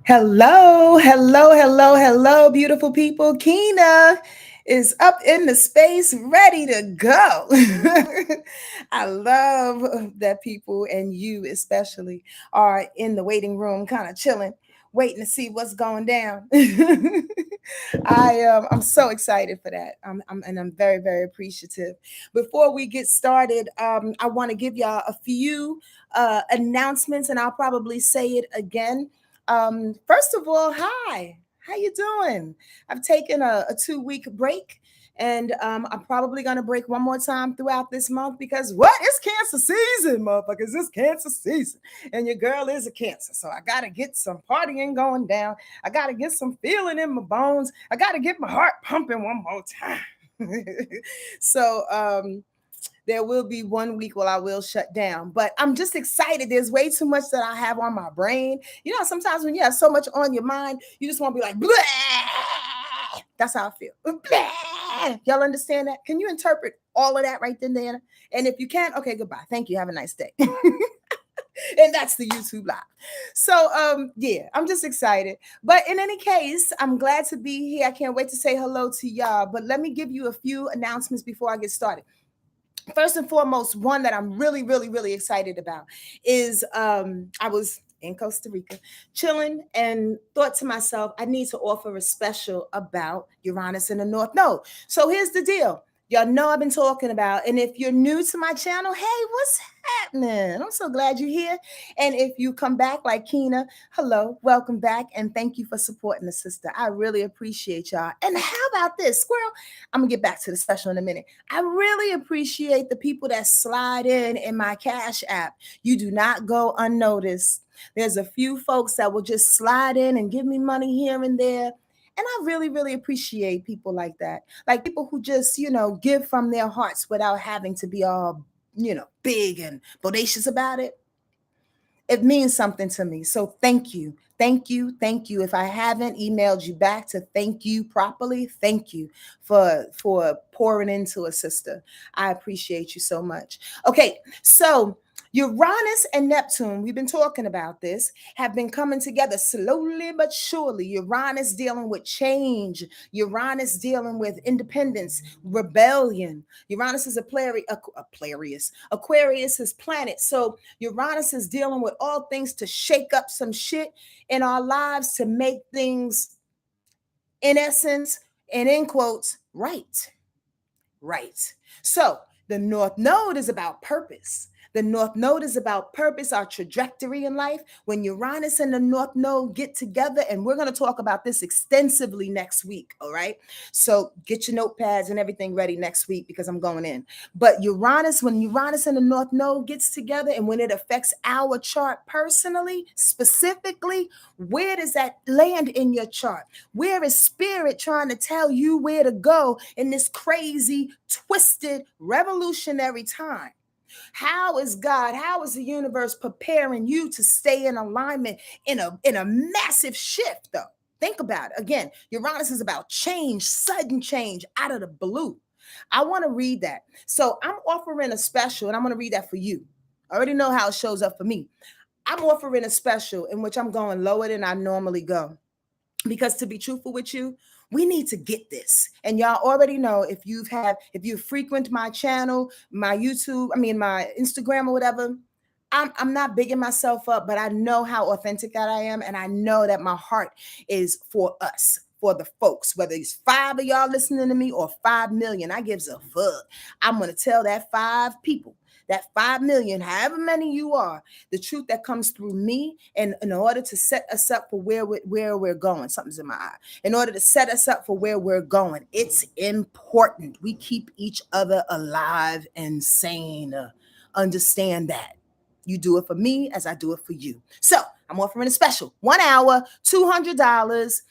Hello, hello, hello, hello, beautiful people. Keena is up in the space, ready to go. I love that people and you especially are in the waiting room, kind of chilling, waiting to see what's going down. I'm so excited for that. I'm very very appreciative. Before we get started, I want to give y'all a few announcements, and I'll probably say it again. First of all, hi. How you doing? I've taken a 2 week break, and I'm probably gonna break one more time throughout this month because what? It's Cancer season, motherfuckers. It's Cancer season, and your girl is a Cancer, so I gotta get some partying going down. I gotta get some feeling in my bones. I gotta get my heart pumping one more time. So there will be 1 week where I will shut down. But I'm just excited. There's way too much that I have on my brain. You know, sometimes when you have so much on your mind, you just want to be like, blah. That's how I feel. Blah. Y'all understand that? Can you interpret all of that right then there? And if you can, okay, goodbye. Thank you. Have a nice day. And that's the YouTube live. So yeah, I'm just excited. But in any case, I'm glad to be here. I can't wait to say hello to y'all. But let me give you a few announcements before I get started. First and foremost, one that I'm really, really, really excited about is I was in Costa Rica chilling and thought to myself, I need to offer a special about Uranus in the North Node. So here's the deal. Y'all know I've been talking about, and if you're new to my channel, hey, what's happening? I'm so glad you're here. And if you come back like Keena, hello, welcome back, and thank you for supporting the sister. I really appreciate y'all. And how about this, Squirrel? I'm gonna get back to the special in a minute. I really appreciate the people that slide in my Cash app. You do not go unnoticed. There's a few folks that will just slide in and give me money here and there. And I really, really appreciate people like that. Like people who just, give from their hearts without having to be all, big and bodacious about it. It means something to me. So thank you. Thank you. Thank you. If I haven't emailed you back to thank you properly, thank you for pouring into a sister. I appreciate you so much. Okay, so Uranus and Neptune, we've been talking about this, have been coming together slowly but surely. Uranus dealing with change, Uranus dealing with independence, rebellion. Uranus is Aquarius is planet. So Uranus is dealing with all things to shake up some shit in our lives to make things, in essence, and in quotes, right. Right. So the North Node is about purpose. The North Node is about purpose, our trajectory in life. When Uranus and the North Node get together, and we're going to talk about this extensively next week, all right? So get your notepads and everything ready next week because I'm going in. But when Uranus and the North Node gets together and when it affects our chart personally, specifically, where does that land in your chart? Where is spirit trying to tell you where to go in this crazy, twisted, revolutionary time? How is God, how is the universe preparing you to stay in alignment in a massive shift though? Think about it. Again, Uranus is about change, sudden change out of the blue. I want to read that. So I'm offering a special, and I'm going to read that for you. I already know how it shows up for me. I'm offering a special in which I'm going lower than I normally go. Because to be truthful with you, we need to get this. And y'all already know if you frequent my channel, my YouTube, my Instagram or whatever, I'm not bigging myself up, but I know how authentic that I am. And I know that my heart is for us, for the folks, whether it's 5 of y'all listening to me or 5 million. I gives a fuck. I'm going to tell that 5 people, that 5 million, however many you are, the truth that comes through me, and in order to set us up for where we're going. Something's in my eye. In order to set us up for where we're going, it's important we keep each other alive and sane. Understand that. You do it for me as I do it for you. So I'm offering a special 1 hour, $200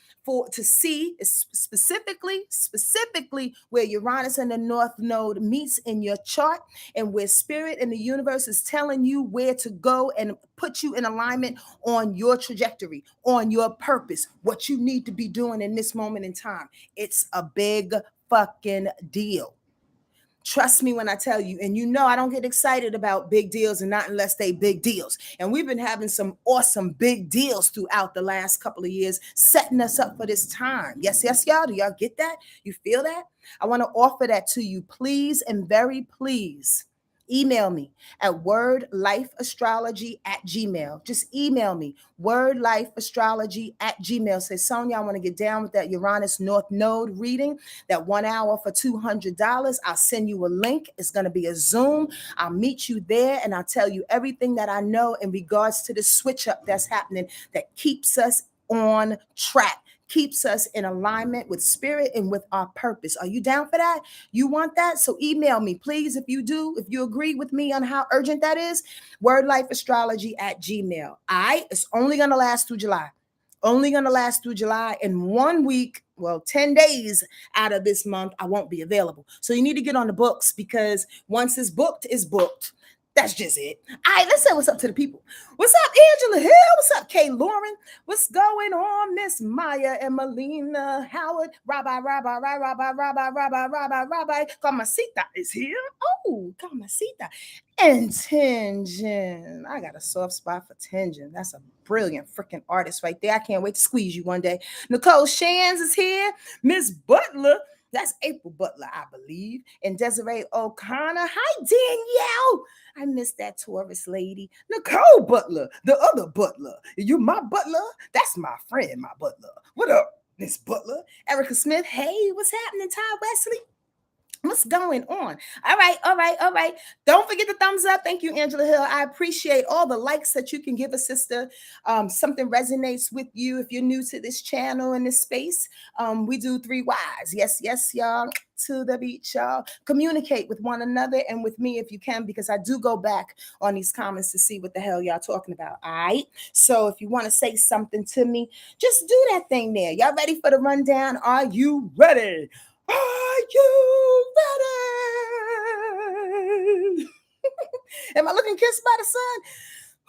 to see specifically where Uranus and the North Node meets in your chart, and where spirit and the universe is telling you where to go and put you in alignment on your trajectory, on your purpose, what you need to be doing in this moment in time. It's a big fucking deal. Trust me when I tell you, and you know I don't get excited about big deals and not unless they big deals. And we've been having some awesome big deals throughout the last couple of years, setting us up for this time. Yes, yes, y'all. Do y'all get that? You feel that? I want to offer that to you. Please and very please email me at wordlifeastrology@gmail. Just email me, wordlifeastrology@gmail. Say, Sonia, I want to get down with that Uranus North Node reading, that 1 hour for $200. I'll send you a link. It's going to be a Zoom. I'll meet you there and I'll tell you everything that I know in regards to the switch up that's happening that keeps us on track, keeps us in alignment with spirit and with our purpose. Are you down for that? You want that? So email me, please, if you do, if you agree with me on how urgent that is, wordlifeastrology@gmail. All right, it's only going to last through July. Only going to last through July. In 1 week, well, 10 days out of this month, I won't be available. So you need to get on the books, because once it's booked, it's booked. That's just it. All right, let's say what's up to the people. What's up, Angela Hill? What's up, Kay Lauren? What's going on, Miss Maya and Melina Howard? Rabbi. Kamasita is here. Oh, Kamasita. And Tenjin. I got a soft spot for Tenjin. That's a brilliant freaking artist right there. I can't wait to squeeze you one day. Nicole Shands is here. Miss Butler. That's April Butler, I believe. And Desiree O'Connor. Hi, Danielle. I missed that Taurus lady. Nicole Butler, the other Butler. You my Butler? That's my friend, my Butler. What up, Miss Butler? Erica Smith. Hey, what's happening, Ty Wesley? What's going on? All right. Don't forget the thumbs up. Thank you, Angela Hill. I appreciate all the likes that you can give a sister. Something resonates with you if you're new to this channel and this space. We do 3 Ys. Yes, y'all. To the beach, y'all. Communicate with one another and with me if you can, because I do go back on these comments to see what the hell y'all talking about. All right. So if you want to say something to me, just do that thing there. Y'all ready for the rundown? Are you ready? Are you ready? Am I looking kissed by the sun?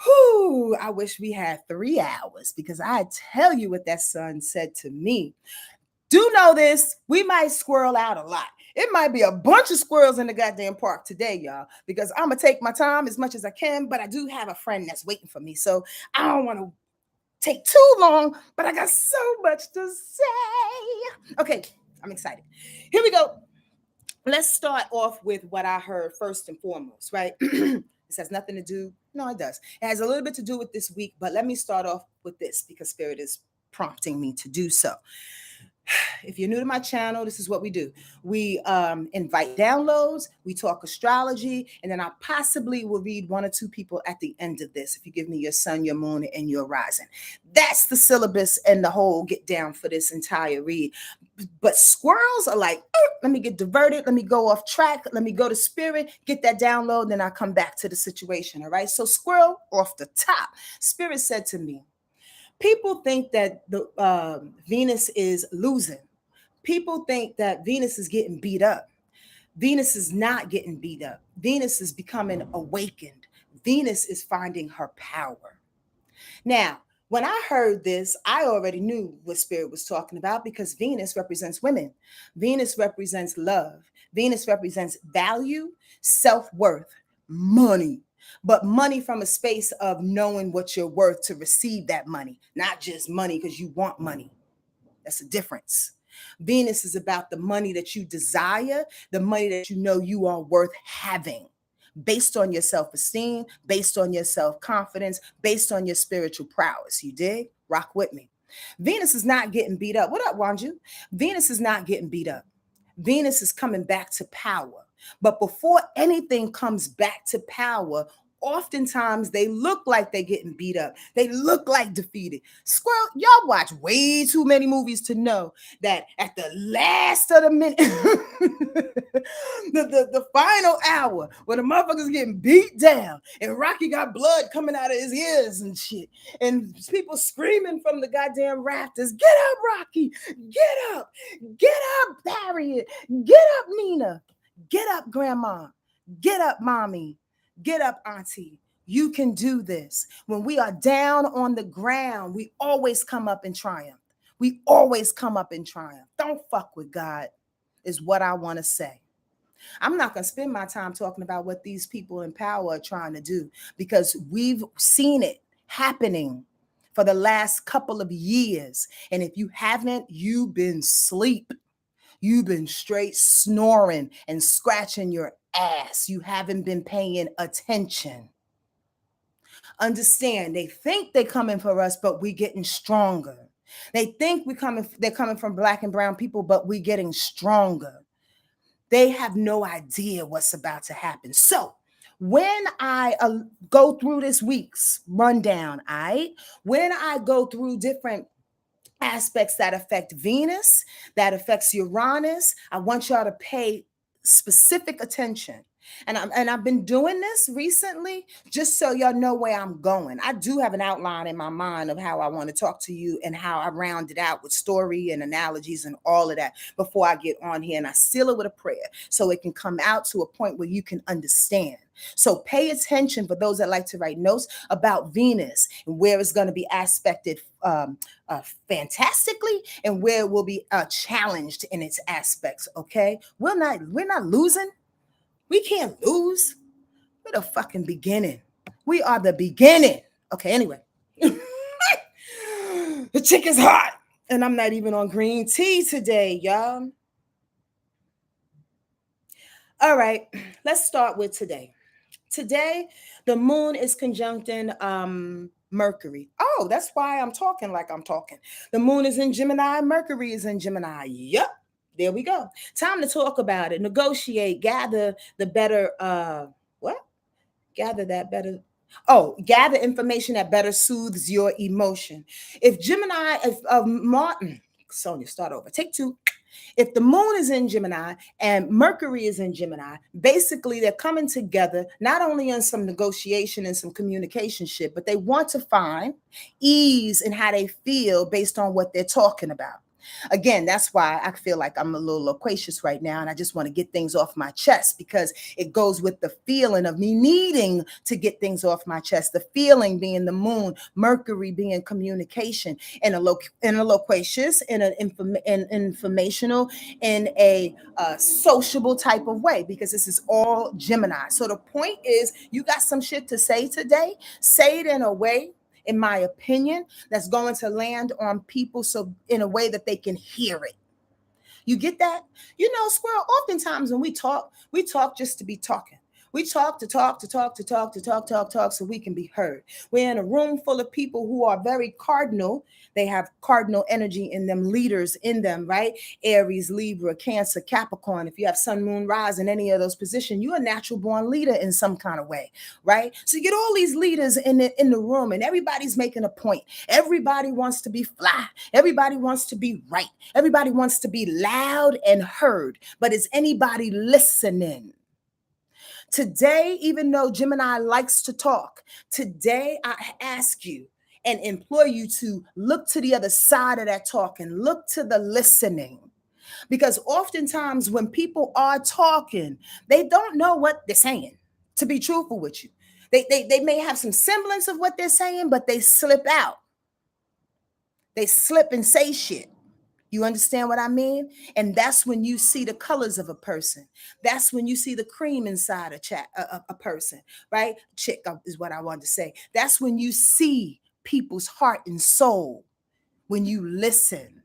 Whew, I wish we had 3 hours, because I tell you what that sun said to me. Do know this, we might squirrel out a lot. It might be a bunch of squirrels in the goddamn park today, y'all, because I'm going to take my time as much as I can, but I do have a friend that's waiting for me. So I don't want to take too long, but I got so much to say. Okay, I'm excited. Here we go. Let's start off with what I heard first and foremost, right? This has nothing to do. No, it does. It has a little bit to do with this week, but let me start off with this because Spirit is prompting me to do so. If you're new to my channel, this is what we do. We invite downloads, we talk astrology, and then I possibly will read 1 or 2 people at the end of this if you give me your sun, your moon, and your rising. That's the syllabus and the whole get down for this entire read. But squirrels are like, let me get diverted, let me go off track, let me go to spirit, get that download, then I come back to the situation, all right? So squirrel off the top. Spirit said to me, people think that the Venus is losing. People think that Venus is getting beat up. Venus is not getting beat up. Venus is becoming awakened. Venus is finding her power. Now, when I heard this, I already knew what Spirit was talking about, because Venus represents women. Venus represents love. Venus represents value, self-worth, money. But money from a space of knowing what you're worth to receive that money, not just money because you want money. That's a difference. Venus is about the money that you desire, the money that you know you are worth having, based on your self-esteem, based on your self-confidence, based on your spiritual prowess. You dig? Rock with me. Venus is not getting beat up. What up, Wanju? Venus is not getting beat up. Venus is coming back to power. But before anything comes back to power, oftentimes they look like they're getting beat up. They look like defeated. Squirrel, y'all watch way too many movies to know that at the last of the minute, the final hour, where the motherfucker's getting beat down and Rocky got blood coming out of his ears and shit, and people screaming from the goddamn rafters, "Get up, Rocky! Get up! Get up, Harriet! Get up, Nina! Get up, Grandma! Get up, Mommy! Get up, Auntie. You can do this." When we are down on the ground, we always come up in triumph. We always come up in triumph. Don't fuck with God, is what I want to say. I'm not going to spend my time talking about what these people in power are trying to do, because we've seen it happening for the last couple of years. And if you haven't, you've been asleep. You've been straight snoring and scratching your ass. You haven't been paying attention. Understand, they think they're coming for us, but we're getting stronger. They think they're coming from black and brown people, but we're getting stronger. They have no idea what's about to happen. So when I go through this week's rundown, when I go through different aspects that affect Venus, that affects Uranus, I want y'all to pay specific attention. And I've been doing this recently just so y'all know where I'm going. I do have an outline in my mind of how I want to talk to you and how I round it out with story and analogies and all of that before I get on here, and I seal it with a prayer so it can come out to a point where you can understand. So pay attention for those that like to write notes about Venus and where it's going to be aspected fantastically and where it will be challenged in its aspects. Okay, we're not losing. We can't lose. We're the fucking beginning. We are the beginning. Okay, anyway. The chick is hot. And I'm not even on green tea today, y'all. All right, let's start with today. Today, the moon is conjuncting Mercury. Oh, that's why I'm talking like I'm talking. The moon is in Gemini. Mercury is in Gemini. Yep. There we go. Time to talk about it. Negotiate. Gather the better. What? Gather that better. Oh, gather information that better soothes your emotion. If Gemini, if Martin, Sonia, start over. Take two. If the moon is in Gemini and Mercury is in Gemini, basically they're coming together not only in some negotiation and some communication shit, but they want to find ease in how they feel based on what they're talking about. Again, that's why I feel like I'm a little loquacious right now, and I just want to get things off my chest because it goes with the feeling of me needing to get things off my chest. The feeling being the moon, Mercury being communication, in a loquacious, in an informational, in a sociable type of way, because this is all Gemini. So the point is, you got some shit to say today. Say it in a way, in my opinion, that's going to land on people so in a way that they can hear it. You get that? You know, Squirrel, oftentimes when we talk just to be talking. We talk to talk to talk to talk to talk so we can be heard. We're in a room full of people who are very cardinal. They have cardinal energy in them, leaders in them, right? Aries, Libra, Cancer, Capricorn. If you have Sun, Moon, Rise in any of those positions, you're a natural born leader in some kind of way, right? So you get all these leaders in the room, and everybody's making a point. Everybody wants to be fly. Everybody wants to be right. Everybody wants to be loud and heard. But is anybody listening? Today, even though Gemini likes to talk, today I ask you and implore you to look to the other side of that talk and look to the listening. Because oftentimes when people are talking, they don't know what they're saying, to be truthful with you. They may have some semblance of what they're saying, but they slip out. They slip and say shit. You understand what I mean? And that's when you see the colors of a person. That's when you see the cream inside a person, right? Chick is what I wanted to say. That's when you see people's heart and soul when you listen.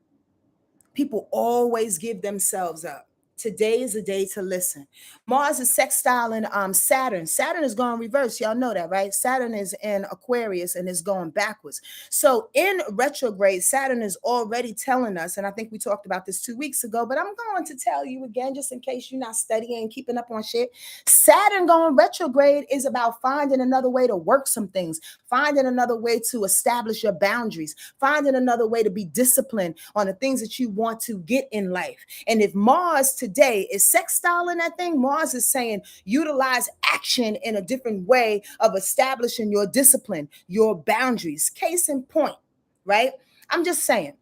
People always give themselves up. Today is a day to listen. Mars is sextiling Saturn. Saturn is going reverse. Y'all know that, right? Saturn is in Aquarius and is going backwards. So in retrograde, Saturn is already telling us, and I think we talked about this 2 weeks ago, but I'm going to tell you again, just in case you're not studying and keeping up on shit. Saturn going retrograde is about finding another way to work some things, finding another way to establish your boundaries, finding another way to be disciplined on the things that you want to get in life. And if Mars today is sextiling that thing, Mars is saying utilize action in a different way of establishing your discipline, your boundaries. Case in point, right? I'm just saying,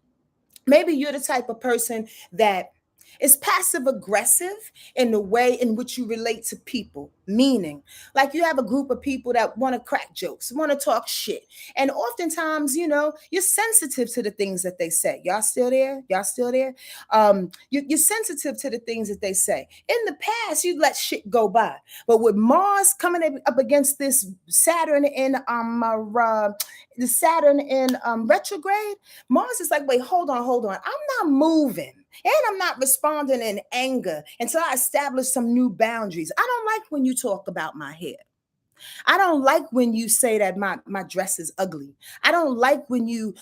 maybe you're the type of person that It's passive aggressive in the way in which you relate to people, meaning like you have a group of people that want to crack jokes, want to talk shit. And oftentimes, you're sensitive to the things that they say. Y'all still there? Y'all still there? You're sensitive to the things that they say. In the past, you'd let shit go by. But with Mars coming up against this Saturn in the Saturn in retrograde, Mars is like, wait, hold on, hold on. I'm not moving. And I'm not responding in anger until I establish some new boundaries. I don't like when you talk about my hair. I don't like when you say that my dress is ugly. I don't like when you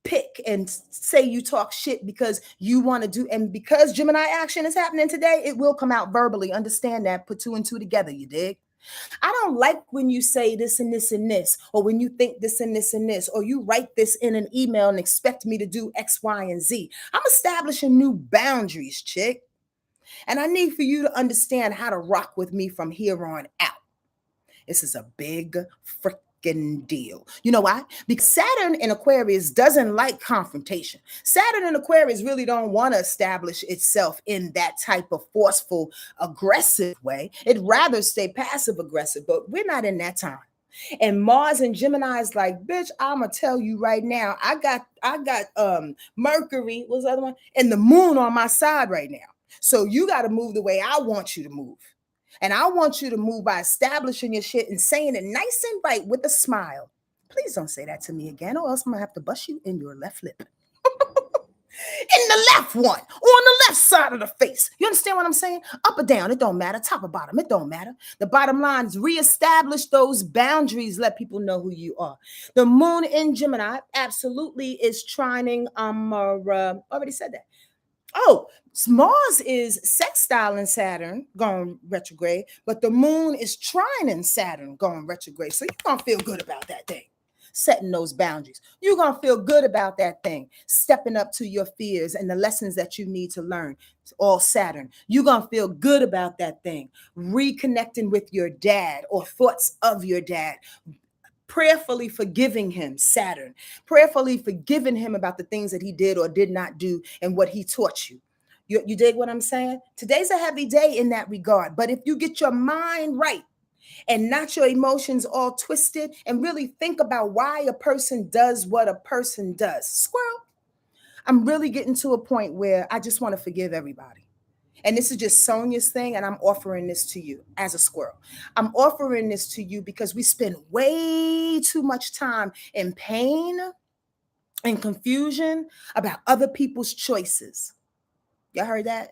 pick and say you talk shit because you want to do, and because Gemini action is happening today, it will come out verbally. Understand that. Put two and two together, you dig? I don't like when you say this and this and this, or when you think this and this and this, or you write this in an email and expect me to do X, Y, and Z. I'm establishing new boundaries, chick. And I need for you to understand how to rock with me from here on out. This is a big freaking deal. You know why? Because Saturn in Aquarius doesn't like confrontation. Saturn in Aquarius really don't want to establish itself in that type of forceful, aggressive way. It'd rather stay passive aggressive, but we're not in that time. And Mars and Gemini is like, bitch, I'ma tell you right now, I got Mercury, what's the other one? And the moon on my side right now. So you got to move the way I want you to move. And I want you to move by establishing your shit and saying it nice and right with a smile. Please don't say that to me again, or else I'm gonna have to bust you in your left lip. In the left one, on the left side of the face. You understand what I'm saying? Up or down, it don't matter. Top or bottom, it don't matter. The bottom line is reestablish those boundaries. Let people know who you are. The moon in Gemini absolutely is trining. Already said that. Oh, Mars is sextile in Saturn going retrograde, but the moon is trining Saturn going retrograde. So you're going to feel good about that thing, setting those boundaries. You're going to feel good about that thing, stepping up to your fears and the lessons that you need to learn. It's all Saturn. You're going to feel good about that thing, reconnecting with your dad or thoughts of your dad. Prayerfully forgiving him, Saturn, prayerfully forgiving him about the things that he did or did not do and what he taught you. You dig what I'm saying? Today's a heavy day in that regard. But if you get your mind right and not your emotions all twisted and really think about why a person does what a person does, squirrel, I'm really getting to a point where I just want to forgive everybody. And this is just Sonia's thing, and I'm offering this to you as a squirrel. I'm offering this to you because we spend way too much time in pain and confusion about other people's choices. Y'all heard that?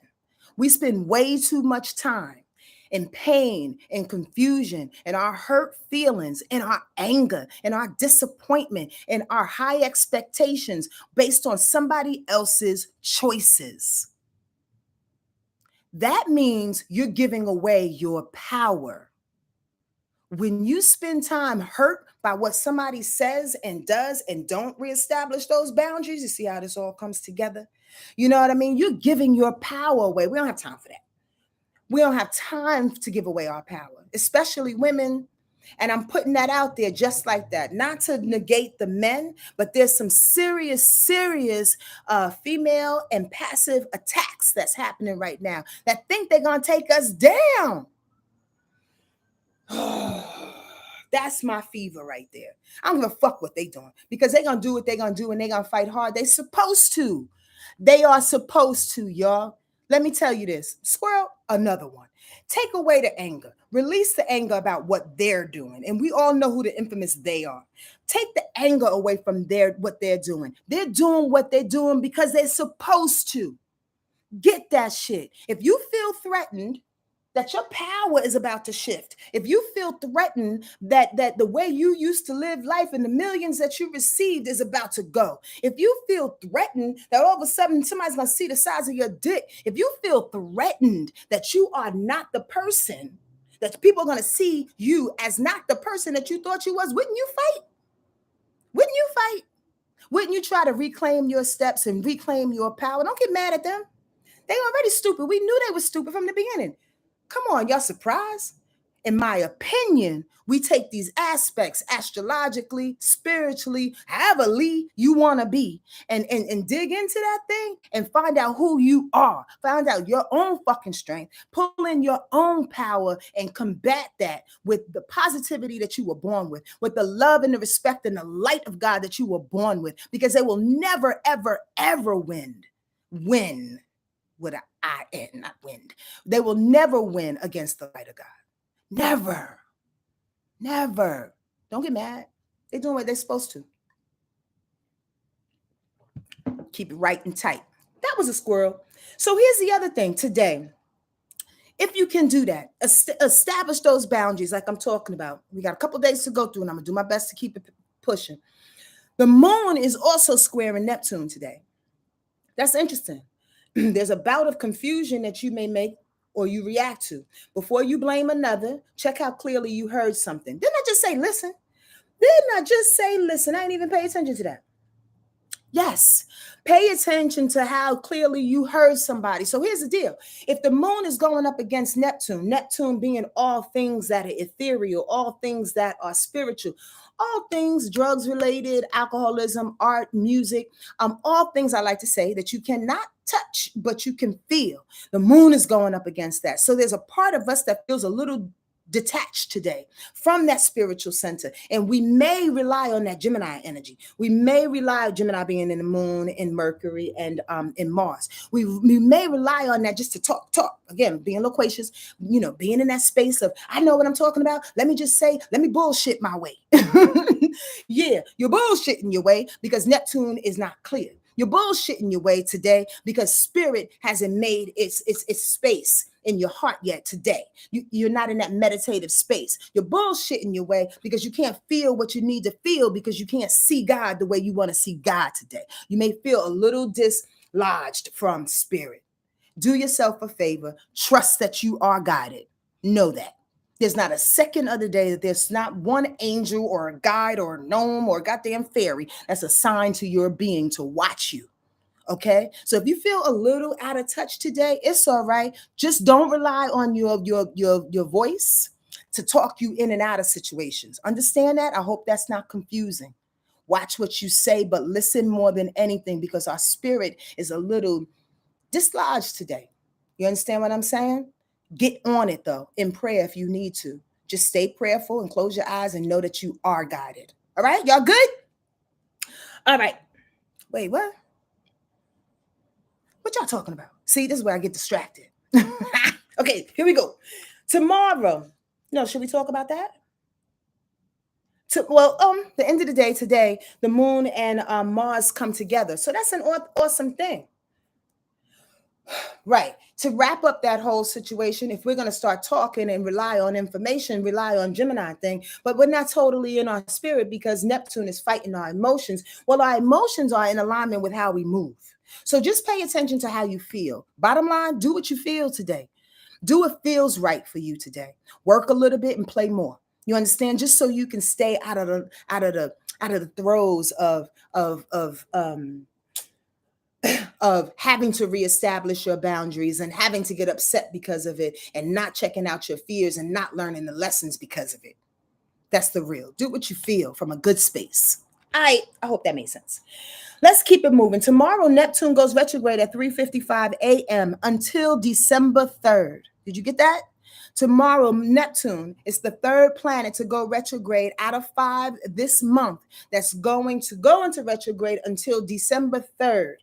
We spend way too much time in pain and confusion and our hurt feelings and our anger and our disappointment and our high expectations based on somebody else's choices. That means you're giving away your power. When you spend time hurt by what somebody says and does and don't reestablish those boundaries, you see how this all comes together? You know what I mean? You're giving your power away. We don't have time for that. We don't have time to give away our power, especially women. And I'm putting that out there just like that, not to negate the men, but there's some serious female and passive attacks that's happening right now that think they're going to take us down. That's my fever right there. I don't give a fuck what they doing because they're going to do what they're going to do and they're going to fight hard. They're supposed to. They are supposed to, y'all. Let me tell you this. Squirrel, another one. Take away the anger. Release the anger about what they're doing. And we all know who the infamous they are. Take the anger away from what they're doing. They're doing what they're doing because they're supposed to. Get that shit. If you feel threatened that your power is about to shift, if you feel threatened that the way you used to live life and the millions that you received is about to go, if you feel threatened that all of a sudden somebody's going to see the size of your dick, if you feel threatened that you are not the person, that people are going to see you as not the person that you thought you was, wouldn't you fight? Wouldn't you fight? Wouldn't you try to reclaim your steps and reclaim your power? Don't get mad at them. They already stupid. We knew they were stupid from the beginning. Come on, y'all surprised? in my opinion, we take these aspects astrologically, spiritually, however Lee you want to be, and dig into that thing and find out who you are. Find out your own fucking strength, pull in your own power and combat that with the positivity that you were born with the love and the respect and the light of God that you were born with, because they will never, ever, ever win with an I-N, not wind. They will never win against the light of God. Never. Never. Don't get mad. They're doing what they're supposed to. Keep it right and tight. That was a squirrel. So here's the other thing today. If you can do that, establish those boundaries like I'm talking about. We got a couple days to go through, and I'm going to do my best to keep it pushing. The moon is also squaring Neptune today. That's interesting. There's a bout of confusion that you may make or you react to. Before you blame another, check how clearly you heard something. Didn't I just say listen? Didn't I just say listen? I didn't even pay attention to that. Yes, pay attention to how clearly you heard somebody. So here's the deal. If the moon is going up against Neptune, Neptune being all things that are ethereal, all things that are spiritual, all things drugs related, alcoholism, art, music, all things I like to say that you cannot touch, but you can feel. The moon is going up against that. So there's a part of us that feels a little detached today from that spiritual center. And we may rely on that Gemini energy. We may rely on Gemini being in the moon, in Mercury, and in Mars. We may rely on that just to talk. Again, being loquacious, being in that space of, I know what I'm talking about. Let me bullshit my way. Yeah, you're bullshitting your way because Neptune is not clear. You're bullshitting your way today because spirit hasn't made its space in your heart yet today. You're not in that meditative space. You're bullshitting your way because you can't feel what you need to feel because you can't see God the way you want to see God today. You may feel a little dislodged from spirit. Do yourself a favor. Trust that you are guided. Know that. There's not a second of the day that there's not one angel or a guide or a gnome or a goddamn fairy that's assigned to your being to watch you. Okay, so if you feel a little out of touch today, it's all right. Just don't rely on your voice to talk you in and out of situations. Understand that? I hope that's not confusing. Watch what you say, but listen more than anything because our spirit is a little dislodged today. You understand what I'm saying? Get on it though, in prayer if you need to. Just stay prayerful and close your eyes and know that you are guided. All right, y'all good? All right. Wait, what? What y'all talking about? See, this is where I get distracted. Okay, here we go. Tomorrow. No, should we talk about that? The end of the day today, the moon and Mars come together. So that's an awesome thing. Right. To wrap up that whole situation, if we're going to start talking and rely on information, rely on Gemini thing, but we're not totally in our spirit because Neptune is fighting our emotions. Well, our emotions are in alignment with how we move. So just pay attention to how you feel. Bottom line, do what you feel today. Do what feels right for you today. Work a little bit and play more. You understand? Just so you can stay out of the throes of having to reestablish your boundaries and having to get upset because of it and not checking out your fears and not learning the lessons because of it. That's the real. Do what you feel from a good space. I hope that made sense. Let's keep it moving. Tomorrow, Neptune goes retrograde at 3:55 a.m. until December 3rd. Did you get that? Tomorrow, Neptune is the third planet to go retrograde out of 5 this month. That's going to go into retrograde until December 3rd.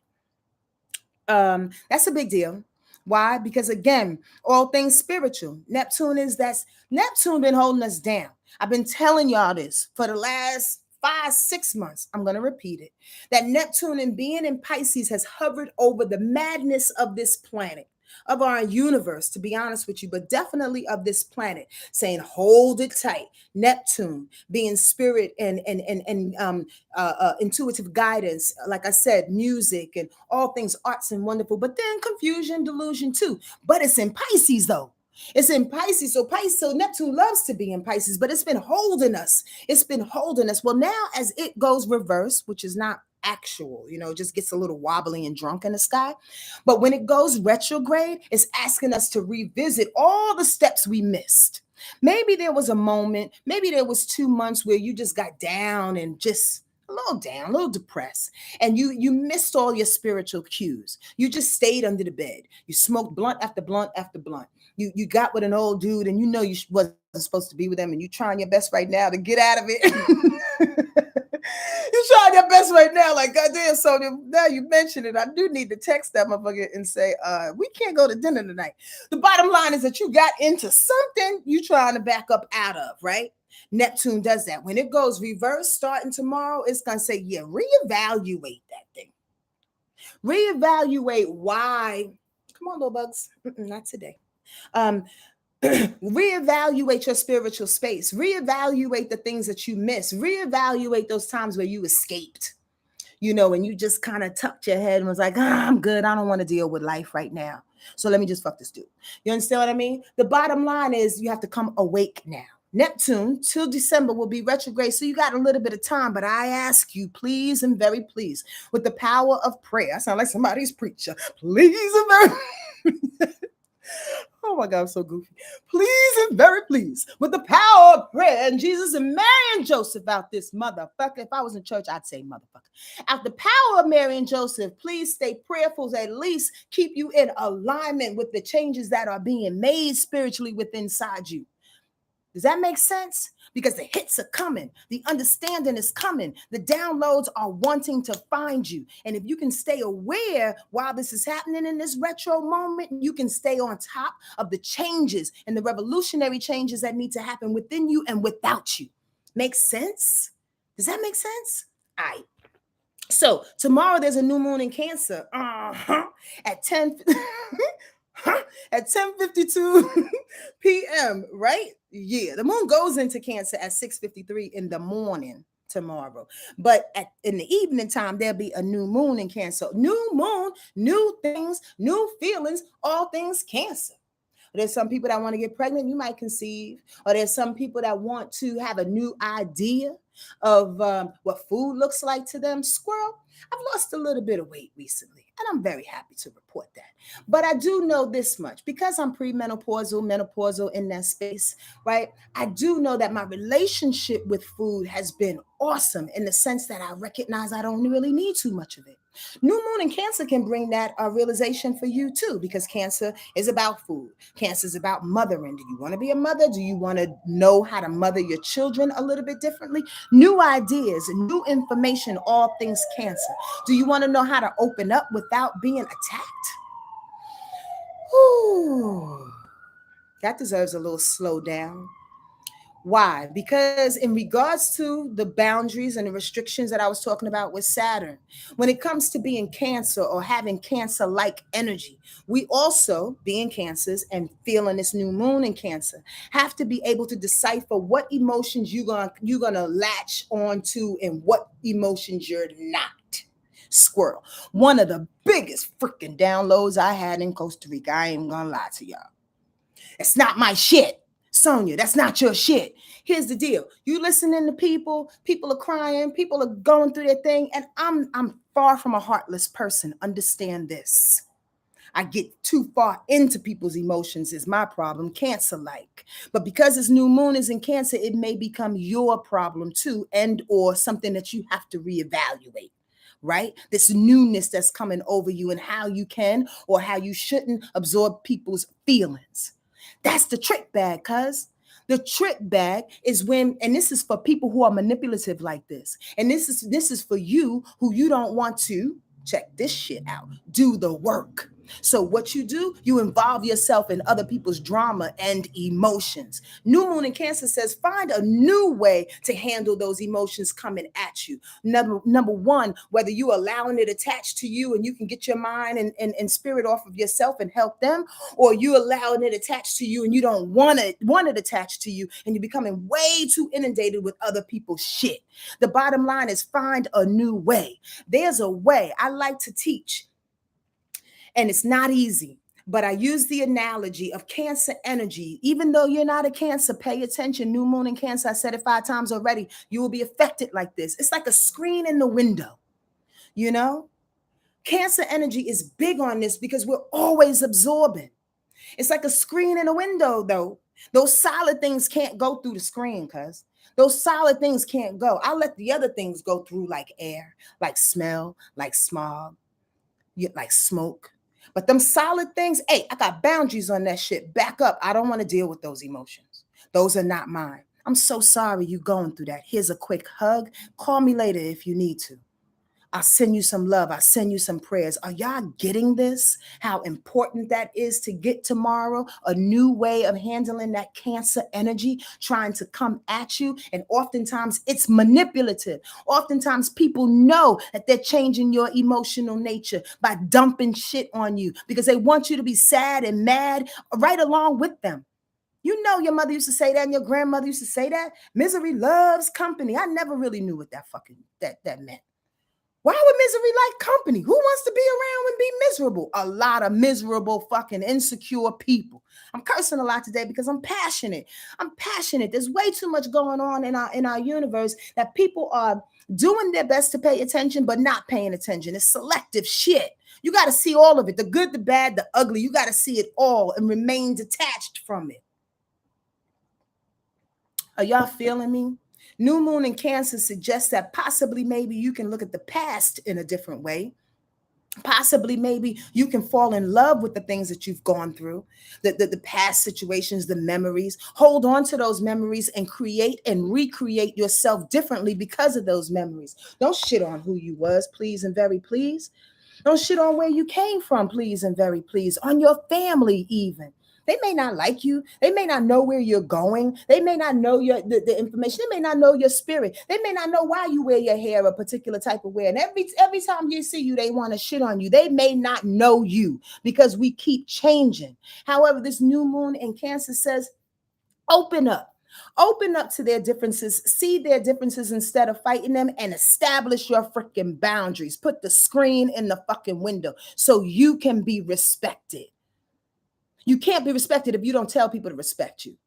That's a big deal. Why? Because again, all things spiritual. Neptune been holding us down. I've been telling y'all this for the last 5-6 months. I'm going to repeat it. That Neptune and being in Pisces has hovered over the madness of this planet, of our universe, to be honest with you, but definitely of this planet, saying, hold it tight. Neptune being spirit and intuitive guidance, like I said, music and all things arts and wonderful, but then confusion, delusion too. But it's in Pisces though. It's in Pisces. So Neptune loves to be in Pisces, but it's been holding us. It's been holding us. Well, now as it goes reverse, which is not actual, it just gets a little wobbly and drunk in the sky. But when it goes retrograde, it's asking us to revisit all the steps we missed. Maybe there was a moment, maybe there was 2 months where you just got down and just a little down, a little depressed, and you missed all your spiritual cues. You just stayed under the bed. You smoked blunt after blunt after blunt. You got with an old dude, and you wasn't supposed to be with them, and you're trying your best right now to get out of it. You're trying your best right now, like goddamn. So now you mention it, I do need to text that motherfucker and say, we can't go to dinner tonight. The bottom line is that you got into something you trying to back up out of, right? Neptune does that. When it goes reverse starting tomorrow, it's gonna say, yeah, reevaluate that thing. Reevaluate why. Come on, little bugs. Not today. Reevaluate your spiritual space. Reevaluate the things that you miss. Reevaluate those times where you escaped, and you just kind of tucked your head and was like, I'm good. I don't want to deal with life right now. So let me just fuck this dude. You understand what I mean? The bottom line is you have to come awake now. Neptune till December will be retrograde. So you got a little bit of time, but I ask you, please and very please, with the power of prayer. I sound like somebody's preacher. Please and very oh my God, I'm so goofy. Please and very please, with the power of prayer and Jesus and Mary and Joseph out this motherfucker. If I was in church, I'd say motherfucker. Out the power of Mary and Joseph, please stay prayerful, at least keep you in alignment with the changes that are being made spiritually within inside you. Does that make sense? Because the hits are coming. The understanding is coming. The downloads are wanting to find you. And if you can stay aware while this is happening in this retro moment, you can stay on top of the changes and the revolutionary changes that need to happen within you and without you. Makes sense? Does that make sense? All right. So tomorrow there's a new moon in Cancer. At 10 at 10:52 p.m., right? Yeah, the moon goes into Cancer at 6:53 in the morning tomorrow. But in the evening time, there'll be a new moon in Cancer. New moon, new things, new feelings, all things Cancer. There's some people that want to get pregnant, you might conceive. Or there's some people that want to have a new idea of what food looks like to them. Squirrel, I've lost a little bit of weight recently, and I'm very happy to report that. But I do know this much, because I'm menopausal in that space, right? I do know that my relationship with food has been awesome in the sense that I recognize I don't really need too much of it. New moon in Cancer can bring that realization for you too, because Cancer is about food. Cancer is about mothering. Do you want to be a mother? Do you want to know how to mother your children a little bit differently? New ideas, new information, all things Cancer. Do you want to know how to open up without being attacked? Ooh, that deserves a little slow down. Why? Because in regards to the boundaries and the restrictions that I was talking about with Saturn, when it comes to being Cancer or having Cancer-like energy, we also, being Cancers and feeling this new moon in Cancer, have to be able to decipher what emotions you're gonna latch onto and what emotions you're not. Squirrel. One of the biggest freaking downloads I had in Costa Rica. I ain't gonna lie to y'all. It's not my shit. Sonia, that's not your shit. Here's the deal. You listening to people are crying, people are going through their thing, and I'm far from a heartless person. Understand this. I get too far into people's emotions is my problem, Cancer-like. But because this new moon is in Cancer, it may become your problem too, and or something that you have to reevaluate. Right? This newness that's coming over you and how you can or how you shouldn't absorb people's feelings. That's the trick bag, cuz. The trick bag is when, and this is for people who are manipulative like this. And this is for you who you don't want to, check this shit out, do the work. So what you do, you involve yourself in other people's drama and emotions. New moon in Cancer says, find a new way to handle those emotions coming at you. Number one, whether you allowing it attached to you and you can get your mind and spirit off of yourself and help them, or you allowing it attached to you and you don't want it attached to you and you're becoming way too inundated with other people's shit. The bottom line is find a new way. There's a way. I like to teach. And it's not easy, but I use the analogy of Cancer energy. Even though you're not a Cancer, pay attention. New moon in Cancer, I said it 5 times already. You will be affected like this. It's like a screen in the window. you know? Cancer energy is big on this because we're always absorbing. It's like a screen in a window, though. Those solid things can't go through the screen, cuz. Those solid things can't go. I'll let the other things go through, like air, like smell, like smog, like smoke. But them solid things, hey, I got boundaries on that shit. Back up. I don't want to deal with those emotions. Those are not mine. I'm so sorry you going through that. Here's a quick hug. Call me later if you need to. I'll send you some love. I'll send you some prayers. Are y'all getting this? How important that is to get tomorrow? A new way of handling that cancer energy trying to come at you. And oftentimes it's manipulative. Oftentimes people know that they're changing your emotional nature by dumping shit on you because they want you to be sad and mad right along with them. You know, your mother used to say that and your grandmother used to say that. Misery loves company. I never really knew what that meant. Why would misery like company? Who wants to be around and be miserable? A lot of miserable, fucking insecure people. I'm cursing a lot today because I'm passionate. I'm passionate. There's way too much going on in our universe that people are doing their best to pay attention, but not paying attention. It's selective shit. You got to see all of it, the good, the bad, the ugly. You got to see it all and remain detached from it. Are y'all feeling me? New moon in Cancer suggests that possibly maybe you can look at the past in a different way. Possibly maybe you can fall in love with the things that you've gone through, the past situations, the memories. Hold on to those memories and create and recreate yourself differently because of those memories. Don't shit on who you was, please and very please. Don't shit on where you came from, please and very please. On your family even. They may not like you. They may not know where you're going. They may not know the information. They may not know your spirit. They may not know why you wear your hair a particular type of way. And every time you see you, they want to shit on you. They may not know you because we keep changing. However, this new moon in Cancer says, open up. Open up to their differences, see their differences instead of fighting them, and establish your freaking boundaries. Put the screen in the fucking window so you can be respected. You can't be respected if you don't tell people to respect you.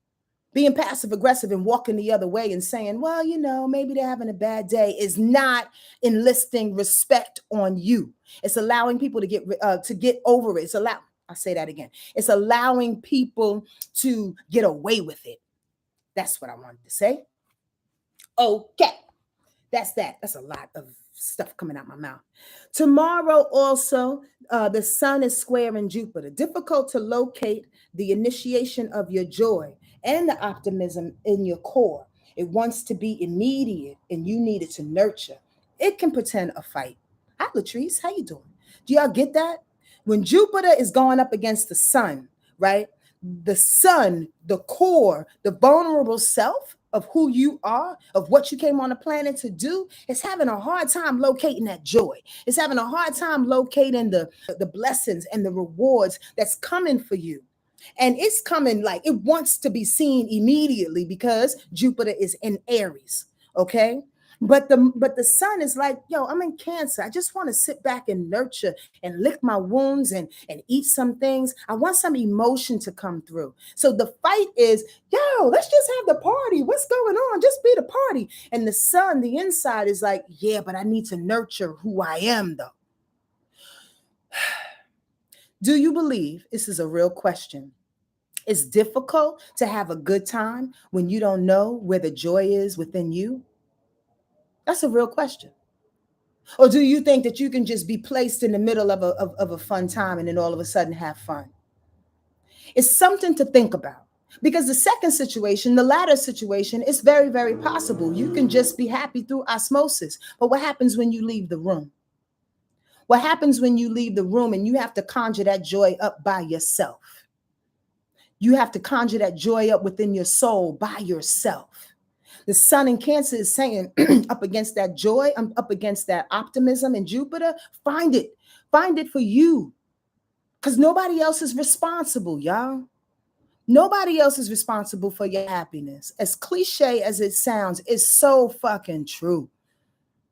Being passive aggressive and walking the other way and saying, well, you know, maybe they're having a bad day is not enlisting respect on you. It's allowing people to get over it. I'll say that again. It's allowing people to get away with it. That's what I wanted to say. Okay. That's that. That's a lot of stuff coming out my mouth. Tomorrow also, the sun is squaring Jupiter. Difficult to locate the initiation of your joy and the optimism in your core. It wants to be immediate and you need it to nurture. It can pretend a fight. Hi, Latrice. How you doing? Do y'all get that? When Jupiter is going up against the sun, right? The sun, the core, the vulnerable self of who you are, of what you came on the planet to do, is having a hard time locating that joy. It's having a hard time locating the blessings and the rewards that's coming for you. And it's coming like it wants to be seen immediately because Jupiter is in Aries, okay? But the sun is like, yo, I'm in Cancer. I just want to sit back and nurture and lick my wounds and eat some things. I want some emotion to come through. So the fight is, yo, let's just have the party. What's going on? Just be the party. And the sun, the inside is like, yeah, but I need to nurture who I am, though. Do you believe, this is a real question, it's difficult to have a good time when you don't know where the joy is within you? That's a real question. Or do you think that you can just be placed in the middle of a fun time and then all of a sudden have fun? It's something to think about. Because the second situation, the latter situation, is very, very possible. You can just be happy through osmosis. But what happens when you leave the room? What happens when you leave the room and you have to conjure that joy up by yourself? You have to conjure that joy up within your soul by yourself. The sun in Cancer is saying, up against that joy, up against that optimism in Jupiter, find it. Find it for you. Because nobody else is responsible, y'all. Nobody else is responsible for your happiness. As cliche as it sounds, it's so fucking true.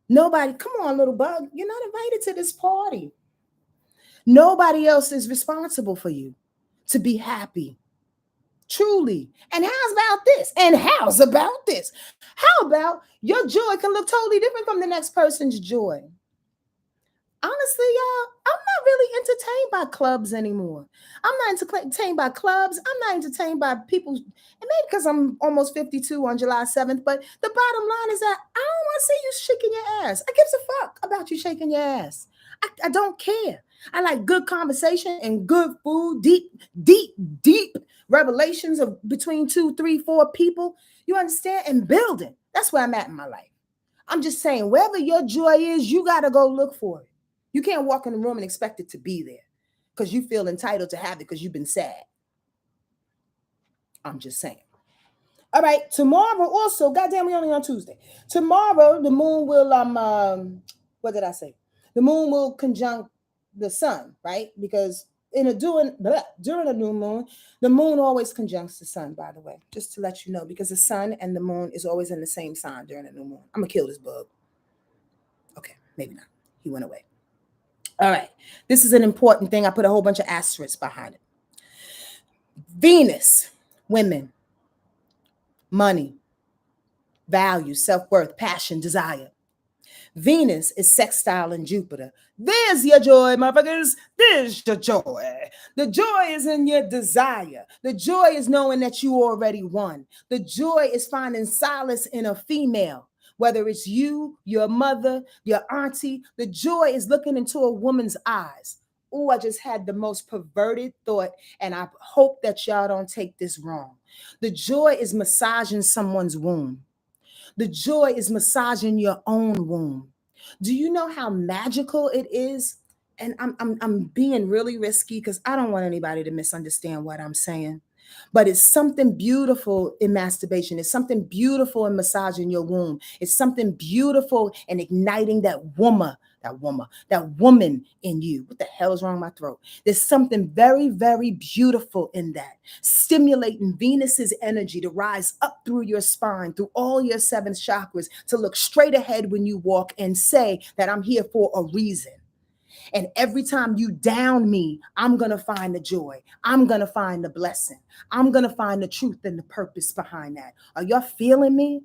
Nobody, come on, little bug, you're not invited to this party. Nobody else is responsible for you to be happy. Truly. And how's about this? And how's about this? How about your joy can look totally different from the next person's joy? honestly, y'all, I'm not really entertained by clubs anymore. I'm not entertained by clubs. I'm not entertained by people, and maybe because I'm almost 52 on July 7th. But the bottom line is that I don't want to see you shaking your ass. I gives a fuck about you shaking your ass. I don't care. I like good conversation and good food, deep revelations of between 2, 3, 4 people. You understand? And building. That's where I'm at in my life. I'm just saying, wherever your joy is, you got to go look for it. You can't walk in the room and expect it to be there because you feel entitled to have it because you've been sad. I'm just saying. All right, tomorrow also, goddamn, we only on Tuesday. Tomorrow, the moon will, what did I say? The moon will conjunct the sun, right? Because during a new moon, the moon always conjuncts the sun, by the way, just to let you know, because the sun and the moon is always in the same sign during a new moon. I'm gonna kill this bug. Okay, maybe not. He went away. All right, this is an important thing. I put a whole bunch of asterisks behind it. Venus, women, money, value, self-worth, passion, desire. Venus is sextile in Jupiter. There's your joy, motherfuckers. There's your joy. The joy is in your desire. The joy is knowing that you already won. The joy is finding solace in a female, whether it's you, your mother, your auntie. The joy is looking into a woman's eyes. Oh, I just had the most perverted thought, and I hope that y'all don't take this wrong. The joy is massaging someone's womb. The joy is massaging your own womb. Do you know how magical it is? And I'm being really risky because I don't want anybody to misunderstand what I'm saying. But it's something beautiful in masturbation. It's something beautiful in massaging your womb. It's something beautiful in igniting that woman in you. What the hell is wrong with my throat? There's something very, very beautiful in that. Stimulating Venus's energy to rise up through your spine, through all your 7 chakras, to look straight ahead when you walk and say that I'm here for a reason. And every time you down me, I'm going to find the joy. I'm going to find the blessing. I'm going to find the truth and the purpose behind that. Are y'all feeling me?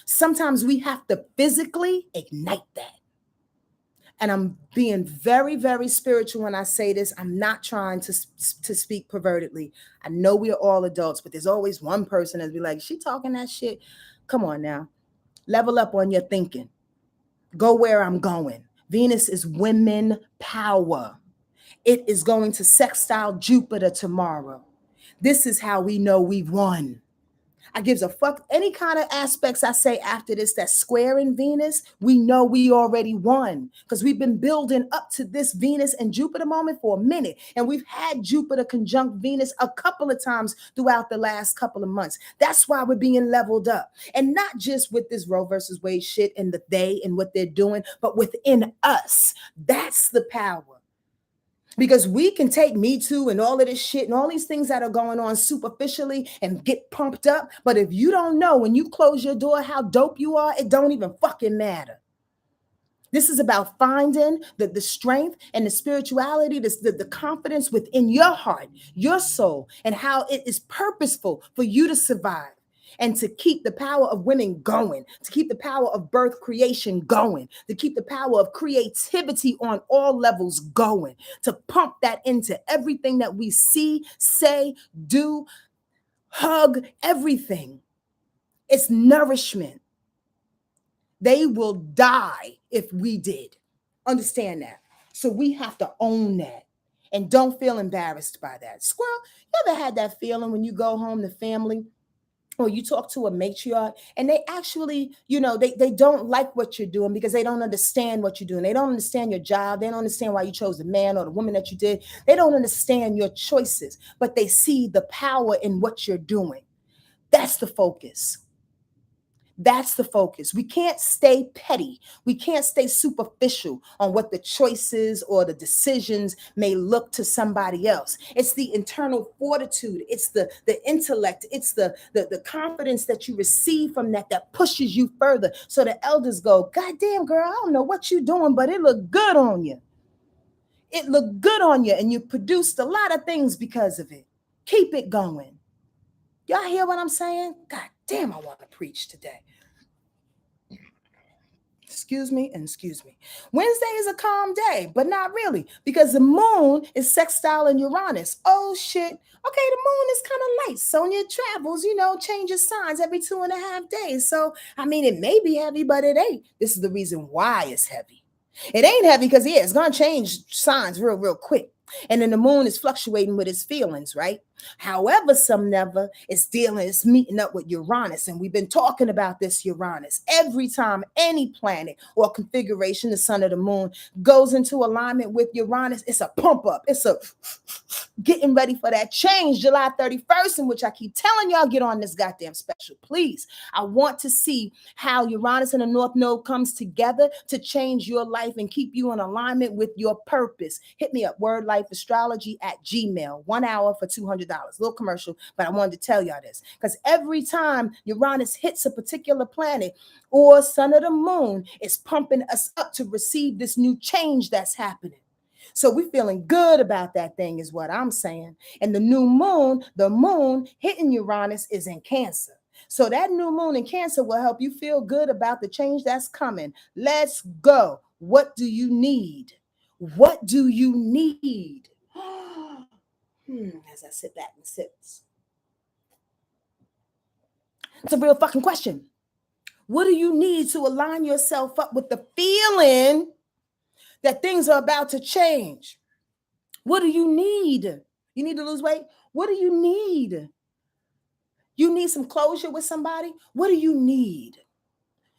Sometimes we have to physically ignite that. And I'm being very, very spiritual when I say this. I'm not trying to speak pervertedly. I know we're all adults, but there's always one person that's be like, she talking that shit. Come on now. Level up on your thinking. Go where I'm going. Venus is women power. It is going to sextile Jupiter tomorrow. This is how we know we've won. I gives a fuck any kind of aspects I say after this that's square in Venus. We know we already won because we've been building up to this Venus and Jupiter moment for a minute. And we've had Jupiter conjunct Venus a couple of times throughout the last couple of months. That's why we're being leveled up. And not just with this Roe versus Wade shit and the they and what they're doing, but within us. That's the power. Because we can take Me Too and all of this shit and all these things that are going on superficially and get pumped up. But if you don't know when you close your door how dope you are, it don't even fucking matter. This is about finding the strength and the spirituality, the confidence within your heart, your soul, and how it is purposeful for you to survive. And to keep the power of women going, to keep the power of birth creation going, to keep the power of creativity on all levels going, to pump that into everything that we see, say, do, hug, everything. It's nourishment. They will die if we did. Understand that. So we have to own that. And don't feel embarrassed by that. Squirrel, you ever had that feeling when you go home to family or you talk to a matriarch and they actually, they don't like what you're doing because they don't understand what you're doing. They don't understand your job. They don't understand why you chose the man or the woman that you did. They don't understand your choices, but they see the power in what you're doing. That's the focus. That's the focus. We can't stay petty. We can't stay superficial on what the choices or the decisions may look to somebody else. It's the internal fortitude. It's the intellect. It's the confidence that you receive from that pushes you further. So the elders go, God damn, girl, I don't know what you're doing, but it looked good on you. It looked good on you, and you produced a lot of things because of it. Keep it going. Y'all hear what I'm saying? God damn, I want to preach today. excuse me and excuse me. Wednesday is a calm day, but not really, because the moon is sextile in Uranus. Oh shit. Okay, the moon is kind of light. Sonia travels, changes signs every 2.5 days. So, I mean, it may be heavy, but it ain't. This is the reason why it's heavy. It ain't heavy because, yeah, it's going to change signs real, real quick. And then the moon is fluctuating with its feelings, right? However, some never it's meeting up with Uranus. And we've been talking about this Uranus. Every time any planet or configuration, the sun or the moon, goes into alignment with Uranus, it's a pump up. It's a getting ready for that change, July 31st, in which I keep telling y'all, get on this goddamn special, please. I want to see how Uranus and the North Node comes together to change your life and keep you in alignment with your purpose. Hit me up, Wordlife Astrology at Gmail. 1 hour for $200. Little commercial, but I wanted to tell y'all this because every time Uranus hits a particular planet or sun or the moon, it's pumping us up to receive this new change that's happening. So we're feeling good about that thing is what I'm saying. And the moon hitting Uranus is in Cancer. So that new moon in Cancer will help you feel good about the change that's coming. Let's go. What do you need? What do you need? As I sit back and sip. It's a real fucking question. What do you need to align yourself up with the feeling that things are about to change? What do you need? You need to lose weight? What do you need? You need some closure with somebody? What do you need?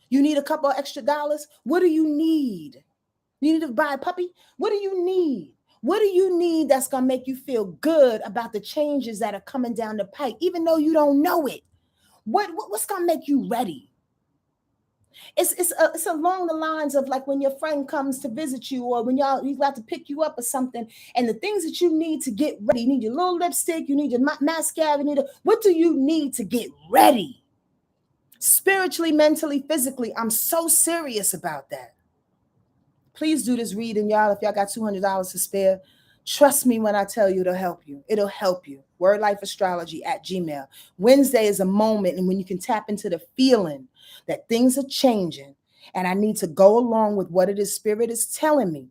You need a couple of extra dollars? What do you need? You need to buy a puppy? What do you need? What do you need that's going to make you feel good about the changes that are coming down the pike, even though you don't know it? What's going to make you ready? It's along the lines of like when your friend comes to visit you or when he's about to pick you up or something, and the things that you need to get ready. You need your little lipstick, you need your mascara, what do you need to get ready? Spiritually, mentally, physically. I'm so serious about that. Please do this reading, y'all. If y'all got $200 to spare, trust me when I tell you it'll help you. It'll help you. Wordlife Astrology at Gmail. Wednesday is a moment and when you can tap into the feeling that things are changing and I need to go along with what it is Spirit is telling me.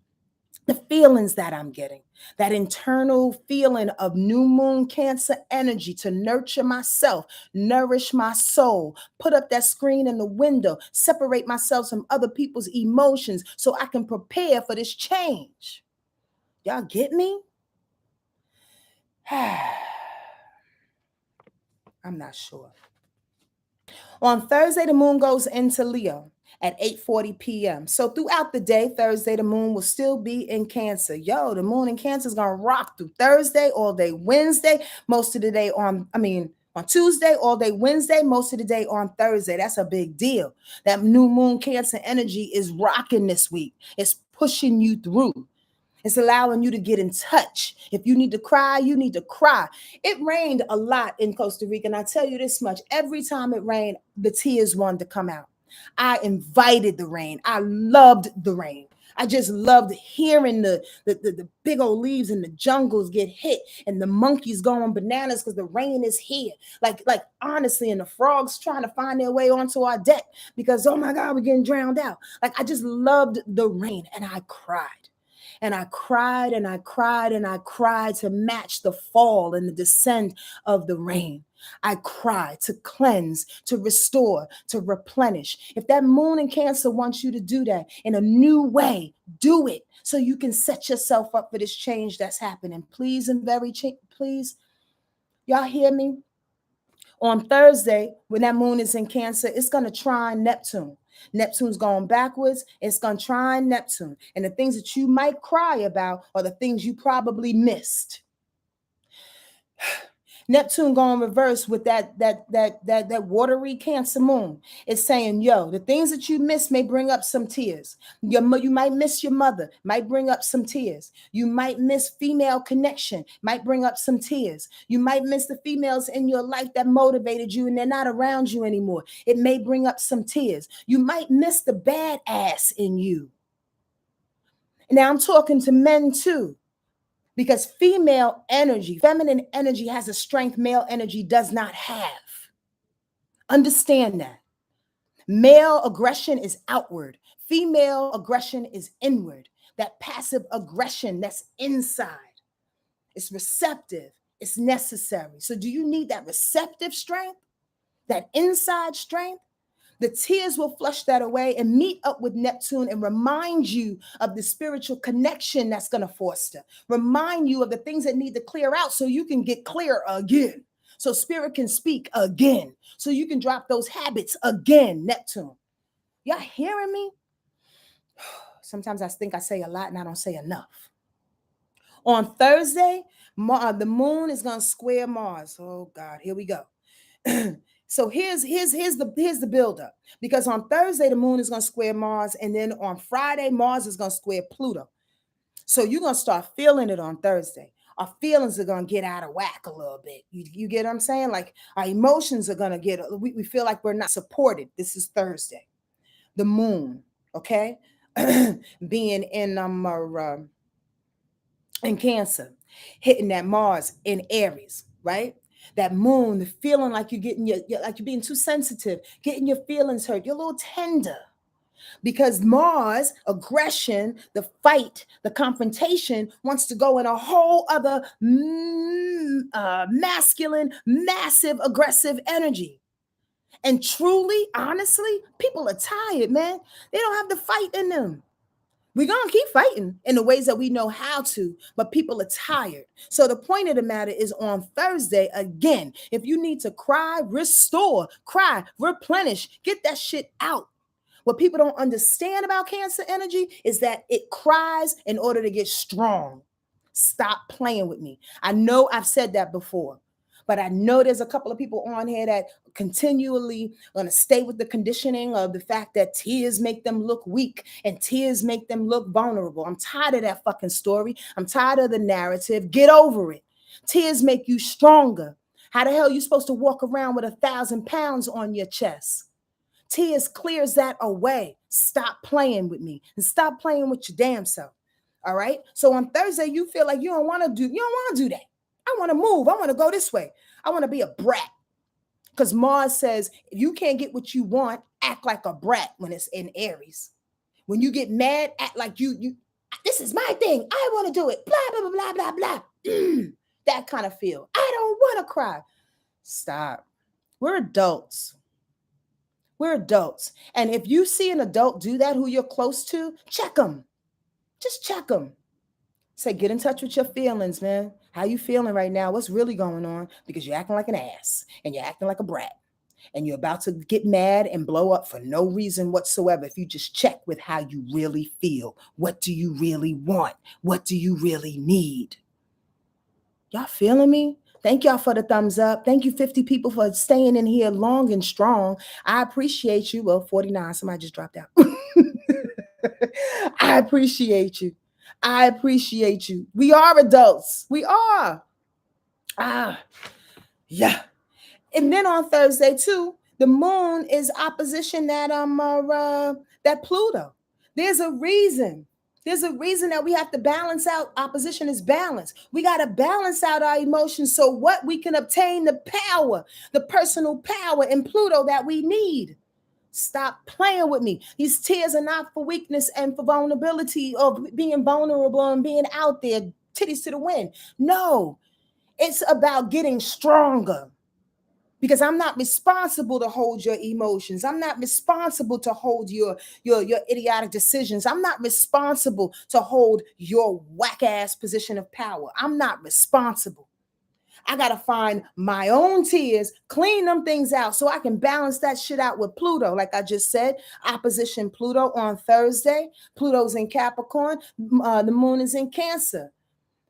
The feelings that I'm getting, that internal feeling of new moon Cancer energy to nurture myself, nourish my soul, put up that screen in the window, separate myself from other people's emotions so I can prepare for this change. Y'all get me? I'm not sure. On Thursday, the moon goes into Leo at 8:40 p.m. So throughout the day, Thursday, the moon will still be in Cancer. Yo, the moon in Cancer is going to rock through Thursday, all day Wednesday, most of the day on Tuesday, all day Wednesday, most of the day on Thursday. That's a big deal. That new moon Cancer energy is rocking this week. It's pushing you through. It's allowing you to get in touch. If you need to cry, you need to cry. It rained a lot in Costa Rica, and I tell you this much, every time it rained, the tears wanted to come out. I invited the rain. I loved the rain. I just loved hearing the big old leaves in the jungles get hit and the monkeys going bananas because the rain is here. Like honestly, and the frogs trying to find their way onto our deck because, oh my God, we're getting drowned out. Like I just loved the rain and I cried. And I cried and I cried and I cried to match the fall and the descent of the rain. I cried to cleanse, to restore, to replenish. If that moon in Cancer wants you to do that in a new way, do it so you can set yourself up for this change that's happening. Please and please, y'all hear me? On Thursday, when that moon is in Cancer, it's going to trine Neptune. Neptune's going backwards. It's going to trine Neptune. And the things that you might cry about are the things you probably missed. Neptune going reverse with that watery Cancer moon. It's saying, yo, the things that you miss may bring up some tears. You might miss your mother, might bring up some tears. You might miss female connection, might bring up some tears. You might miss the females in your life that motivated you and they're not around you anymore. It may bring up some tears. You might miss the badass in you. Now I'm talking to men too. Because female energy, feminine energy has a strength male energy does not have. Understand that. Male aggression is outward. Female aggression is inward. That passive aggression that's inside. It's receptive. It's necessary. So do you need that receptive strength? That inside strength? The tears will flush that away and meet up with Neptune and remind you of the spiritual connection that's going to foster. Remind you of the things that need to clear out so you can get clear again. So spirit can speak again. So you can drop those habits again, Neptune. Y'all hearing me? Sometimes I think I say a lot and I don't say enough. On Thursday, the moon is going to square Mars. Oh God, here we go. So here's the buildup, because on Thursday the moon is going to square Mars, and then on Friday Mars is going to square Pluto. So you're going to start feeling it on Thursday. Our feelings are going to get out of whack a little bit. You get what I'm saying? Like our emotions are going to get, we feel like we're not supported. This is Thursday. The moon, okay, being in Cancer, hitting that Mars in Aries, right? That moon, the feeling like you're getting like you're being too sensitive, getting your feelings hurt, you're a little tender. Because Mars, aggression, the fight, the confrontation wants to go in a whole other masculine, massive, aggressive energy. And truly, honestly, people are tired, man. They don't have the fight in them. We're going to keep fighting in the ways that we know how to, but people are tired. So the point of the matter is, on Thursday, again, if you need to cry, restore, cry, replenish, get that shit out. What people don't understand about Cancer energy is that it cries in order to get strong. Stop playing with me. I know I've said that before, but I know there's a couple of people on here that continually going to stay with the conditioning of the fact that tears make them look weak and tears make them look vulnerable. I'm tired of that fucking story. I'm tired of the narrative. Get over it. Tears make you stronger. How the hell are you supposed to walk around with 1,000 pounds on your chest? Tears clears that away. Stop playing with me and stop playing with your damn self. All right. So on Thursday, you feel like you don't want to do that. I want to move. I want to go this way. I want to be a brat. Because Mars says, if you can't get what you want, act like a brat when it's in Aries. When you get mad, act like you this is my thing. I want to do it. Blah, blah, blah, blah, blah, blah. That kind of feel. I don't want to cry. Stop. We're adults. We're adults. And if you see an adult do that who you're close to, check them. Just check them. Say, get in touch with your feelings, man. How you feeling right now? What's really going on? Because you're acting like an ass and you're acting like a brat and you're about to get mad and blow up for no reason whatsoever. If you just check with how you really feel, what do you really want? What do you really need? Y'all feeling me? Thank y'all for the thumbs up. Thank you, 50 people, for staying in here long and strong. I appreciate you. Well, 49, somebody just dropped out. I appreciate you. I appreciate you. We are adults. We are. Yeah. And then on Thursday too, the moon is opposition that Pluto. There's a reason. There's a reason that we have to balance out. Opposition is balance. We got to balance out our emotions so what we can obtain the power, the personal power in Pluto that we need. Stop playing with me. These tears are not for weakness and for vulnerability or being vulnerable and being out there, titties to the wind. No, it's about getting stronger. Because I'm not responsible to hold your emotions. I'm not responsible to hold your idiotic decisions. I'm not responsible to hold your whack-ass position of power. I'm not responsible. I got to find my own tears, clean them things out so I can balance that shit out with Pluto. Like I just said, opposition Pluto on Thursday. Pluto's in Capricorn. The moon is in Cancer.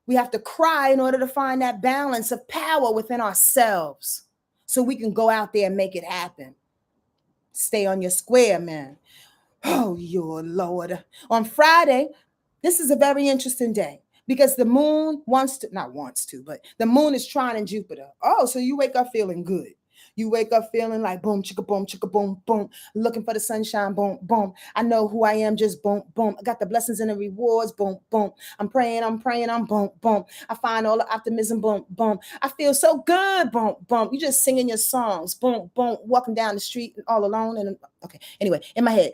We have to cry in order to find that balance of power within ourselves so we can go out there and make it happen. Stay on your square, man. Oh, your Lord. On Friday, this is a very interesting day. Because the moon but the moon is trining Jupiter. Oh, so you wake up feeling good. You wake up feeling like boom, chicka, boom, boom, looking for the sunshine, boom, boom. I know who I am, just boom, boom. I got the blessings and the rewards, boom, boom. I'm praying, I'm boom, boom. I find all the optimism, boom, boom. I feel so good, boom, boom. You just singing your songs, boom, boom, walking down the street all alone. And okay, anyway, in my head,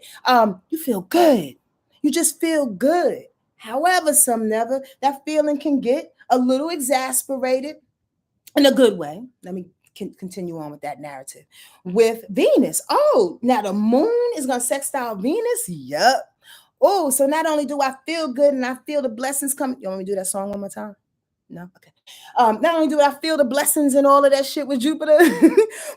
you feel good. You just feel good. However, that feeling can get a little exasperated in a good way. Let me continue on with that narrative. With Venus, oh, now the moon is going to sextile Venus. Yup. Oh, so not only do I feel good and I feel the blessings coming. You want me to do that song one more time? No? Okay. Not only do I feel the blessings and all of that shit with Jupiter,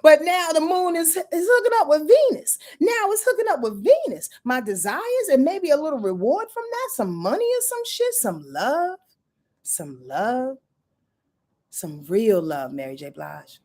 but now the moon is hooking up with Venus. Now it's hooking up with Venus. My desires and maybe a little reward from that, some money or some shit, some love, some real love, Mary J. Blige,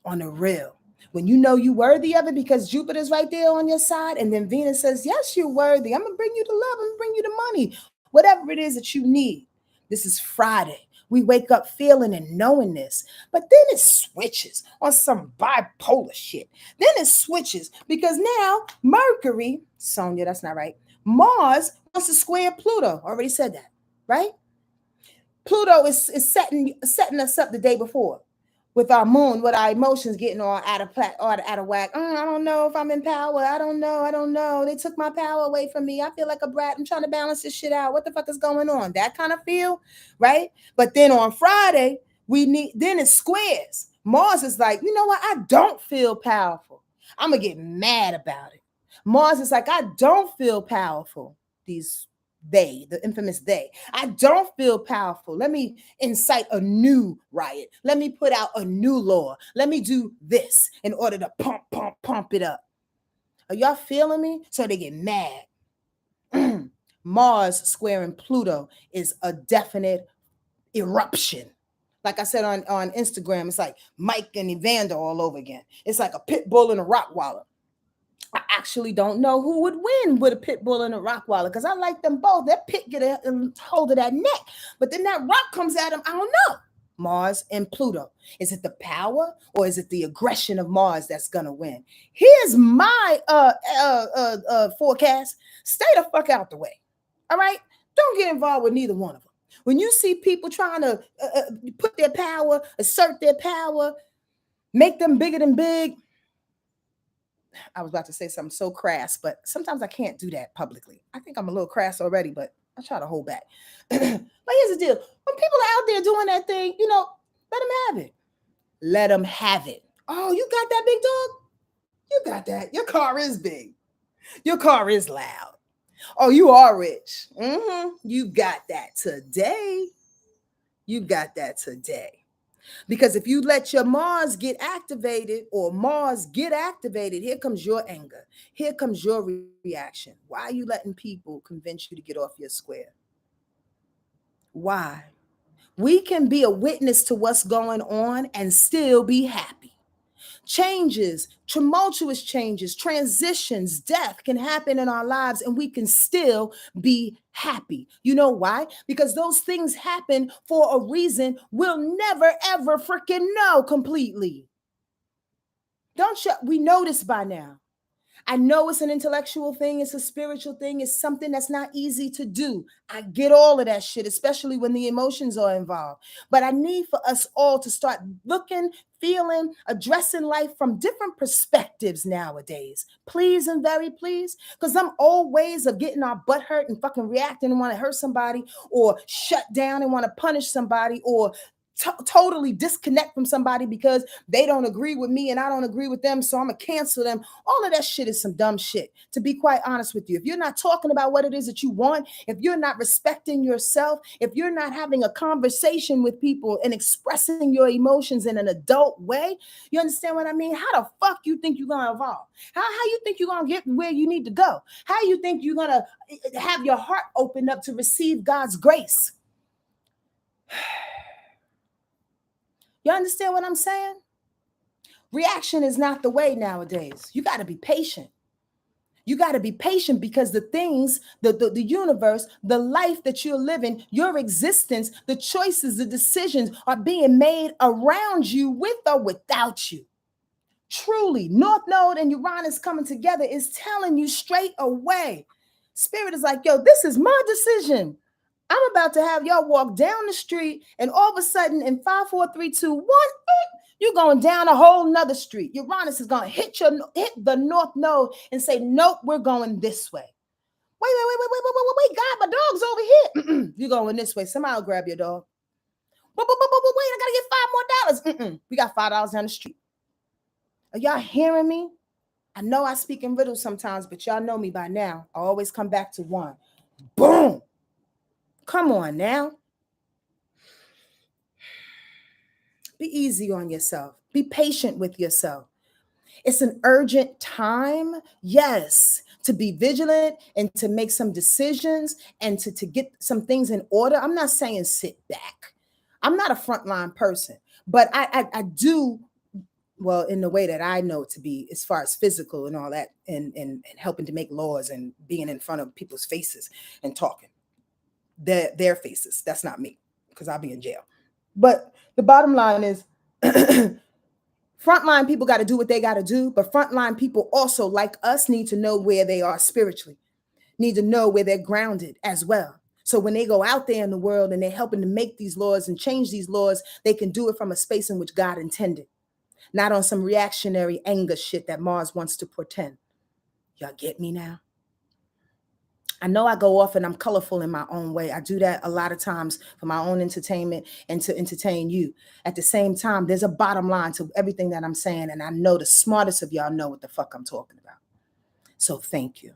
on the real. When you know you're worthy of it because Jupiter's right there on your side, and then Venus says, yes, you're worthy. I'm going to bring you the love. I'm going to bring you the money, whatever it is that you need. This is Friday. We wake up feeling and knowing this, but then it switches on some bipolar shit. Then it switches because now Mercury, Sonia, that's not right. Mars wants to square Pluto. Already said that, right? Pluto is setting us up the day before with our moon, with our emotions getting all out of whack. I don't know if I'm in power. I don't know. They took my power away from me. I feel like a brat. I'm trying to balance this shit out. What the fuck is going on? That kind of feel, right? But then on Friday, then it squares. Mars is like, you know what? I don't feel powerful. I'm going to get mad about it. Mars is like, I don't feel powerful. The infamous they. I don't feel powerful. Let me incite a new riot. Let me put out a new law. Let me do this in order to pump it up. Are y'all feeling me? So they get mad. Mars squaring Pluto is a definite eruption. Like I said on Instagram, it's like Mike and Evander all over again. It's like a pit bull and a Rottweiler. I actually don't know who would win with a pit bull and a Rottweiler because I like them both. That pit get a hold of that neck, but then that rock comes at him. I don't know. Mars and Pluto. Is it the power or is it the aggression of Mars that's gonna win? Here's my forecast. Stay the fuck out the way. All right? Don't get involved with neither one of them. When you see people trying to put their power, assert their power, make them bigger than big. I was about to say something so crass, but sometimes I can't do that publicly. I think I'm a little crass already, but I try to hold back. But here's the deal. When people are out there doing that thing, let them have it. Let them have it. Oh, you got that, big dog? You got that. Your car is big. Your car is loud. Oh, you are rich. You got that today. You got that today. Because if you let your Mars get activated or Mars get activated, here comes your anger. Here comes your reaction. Why are you letting people convince you to get off your square? Why? We can be a witness to what's going on and still be happy. Changes, tumultuous changes, transitions, death can happen in our lives and we can still be happy. You know why? Because those things happen for a reason we'll never, ever freaking know completely. We know this by now. I know it's an intellectual thing. It's a spiritual thing. It's something that's not easy to do. I get all of that shit, especially when the emotions are involved. But I need for us all to start looking, feeling, addressing life from different perspectives nowadays. Please and very please. Because them old ways of getting our butt hurt and fucking reacting and want to hurt somebody or shut down and want to punish somebody or totally disconnect from somebody because they don't agree with me and I don't agree with them, so I'm gonna cancel them. All of that shit is some dumb shit, to be quite honest with you. If you're not talking about what it is that you want, if you're not respecting yourself, if you're not having a conversation with people and expressing your emotions in an adult way, you understand what I mean? How the fuck you think you're gonna evolve? How you think you're gonna get where you need to go? How you think you're gonna have your heart open up to receive God's grace? You understand what I'm saying? Reaction is not the way nowadays. You got to be patient. You got to be patient because the things, the universe, the life that you're living, your existence, the choices, the decisions are being made around you with or without you. Truly, North Node and Uranus coming together is telling you straight away. Spirit is like, yo, this is my decision. I'm about to have y'all walk down the street, and all of a sudden, in 5, 4, 3, 2, 1, you're going down a whole nother street. Uranus is going to hit the North Node and say, nope, we're going this way. Wait, God, my dog's over here. You're going this way. Somebody will grab your dog. Wait, I got to get $5 more. We got $5 down the street. Are y'all hearing me? I know I speak in riddles sometimes, but y'all know me by now. I always come back to one. Boom. Come on now. Be easy on yourself. Be patient with yourself. It's an urgent time, yes, to be vigilant and to make some decisions and to get some things in order. I'm not saying sit back. I'm not a frontline person, but I do, well, in the way that I know it to be, as far as physical and all that, and helping to make laws and being in front of people's faces and talking their faces. That's not me, because I'll be in jail. But the bottom line is, frontline people got to do what they got to do, but frontline people also, like us, need to know where they are spiritually, need to know where they're grounded as well. So when they go out there in the world and they're helping to make these laws and change these laws, they can do it from a space in which God intended, not on some reactionary anger shit that Mars wants to portend. Y'all get me now? I know I go off and I'm colorful in my own way. I do that a lot of times for my own entertainment and to entertain you. At the same time, there's a bottom line to everything that I'm saying, and I know the smartest of y'all know what the fuck I'm talking about. So thank you.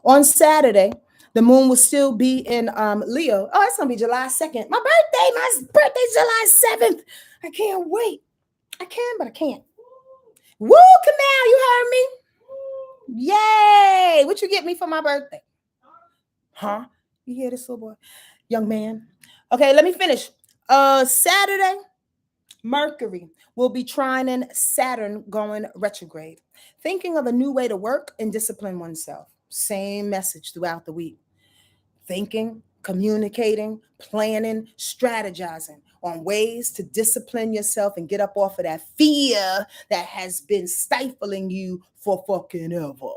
On Saturday, the moon will still be in Leo. Oh, it's going to be July 2nd. My birthday's July 7th. I can't wait. I can, but I can't. Woo, Canal, you heard me? Yay. What you get me for my birthday? Huh? You hear this little boy? Young man. Okay, let me finish. Saturday, Mercury will be trining Saturn going retrograde. Thinking of a new way to work and discipline oneself. Same message throughout the week. Thinking, communicating, planning, strategizing on ways to discipline yourself and get up off of that fear that has been stifling you for fucking ever.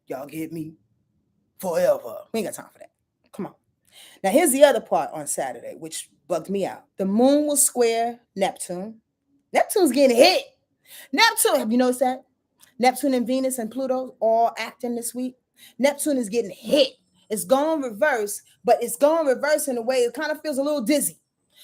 Y'all get me? Forever. We ain't got time for that. Come on. Now, here's the other part on Saturday, which bugged me out. The moon will square Neptune. Neptune's getting hit. Neptune, have you noticed that? Neptune and Venus and Pluto all acting this week. Neptune is getting hit. It's going reverse, but it's going reverse in a way it kind of feels a little dizzy.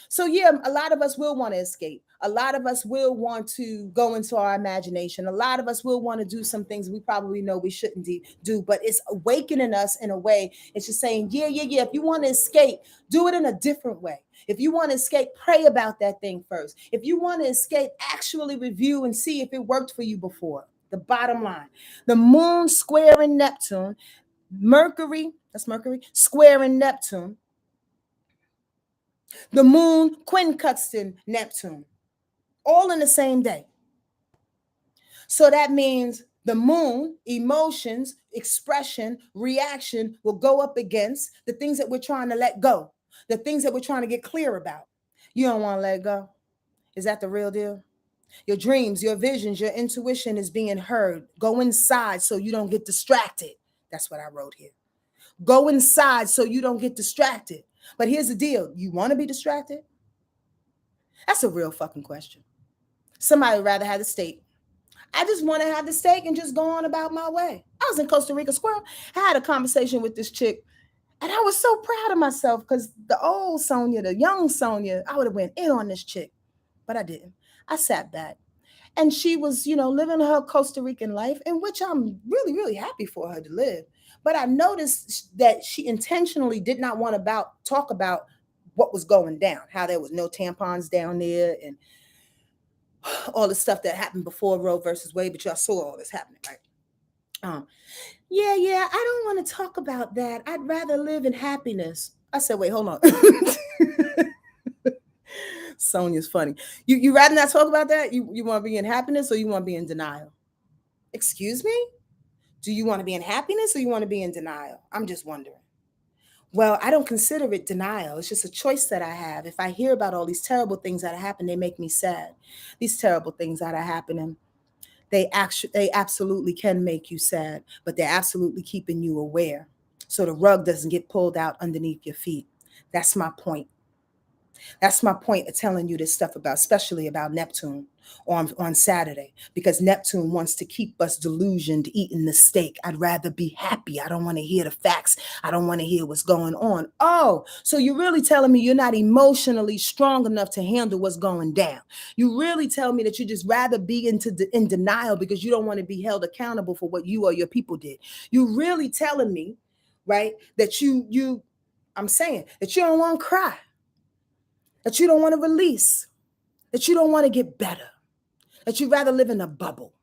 So yeah, a lot of us will want to escape. A lot of us will want to go into our imagination. A lot of us will want to do some things we probably know we shouldn't do, but it's awakening us in a way. It's just saying, yeah. If you want to escape, do it in a different way. If you want to escape, pray about that thing first. If you want to escape, actually review and see if it worked for you before. The bottom line, the moon squaring Neptune, Mercury, that's Mercury, squaring Neptune. The moon quincunxing Neptune, all in the same day. So that means the moon, emotions, expression, reaction will go up against the things that we're trying to let go, the things that we're trying to get clear about. You don't want to let go. Is that the real deal? Your dreams, your visions, your intuition is being heard. Go inside so you don't get distracted. That's what I wrote here. Go inside so you don't get distracted. But here's the deal. You want to be distracted? That's a real fucking question. Somebody would rather have the steak. I just want to have the steak and just go on about my way. I was in Costa Rica Squirrel. I had a conversation with this chick, and I was so proud of myself because the old Sonia, the young Sonia, I would have went in on this chick, but I didn't. I sat back. And she was, living her Costa Rican life, in which I'm really, really happy for her to live. But I noticed that she intentionally did not want to talk about what was going down, how there was no tampons down there and all the stuff that happened before Roe versus Wade, but y'all saw all this happening, right? Yeah, I don't want to talk about that. I'd rather live in happiness. I said, wait, hold on. Sonia's funny. You rather not talk about that? You want to be in happiness or you want to be in denial? Excuse me? Do you want to be in happiness or you want to be in denial? I'm just wondering. Well, I don't consider it denial. It's just a choice that I have. If I hear about all these terrible things that happen, they make me sad. These terrible things that are happening, they absolutely can make you sad, but they're absolutely keeping you aware so the rug doesn't get pulled out underneath your feet. That's my point. That's my point of telling you this stuff about, especially about Neptune on Saturday, because Neptune wants to keep us delusioned eating the steak. I'd rather be happy. I don't want to hear the facts. I don't want to hear what's going on. Oh, so you're really telling me you're not emotionally strong enough to handle what's going down. You really tell me that you just rather be in denial because you don't want to be held accountable for what you or your people did. You really telling me, right, that I'm saying that you don't want to cry, that you don't want to release, that you don't want to get better, that you'd rather live in a bubble.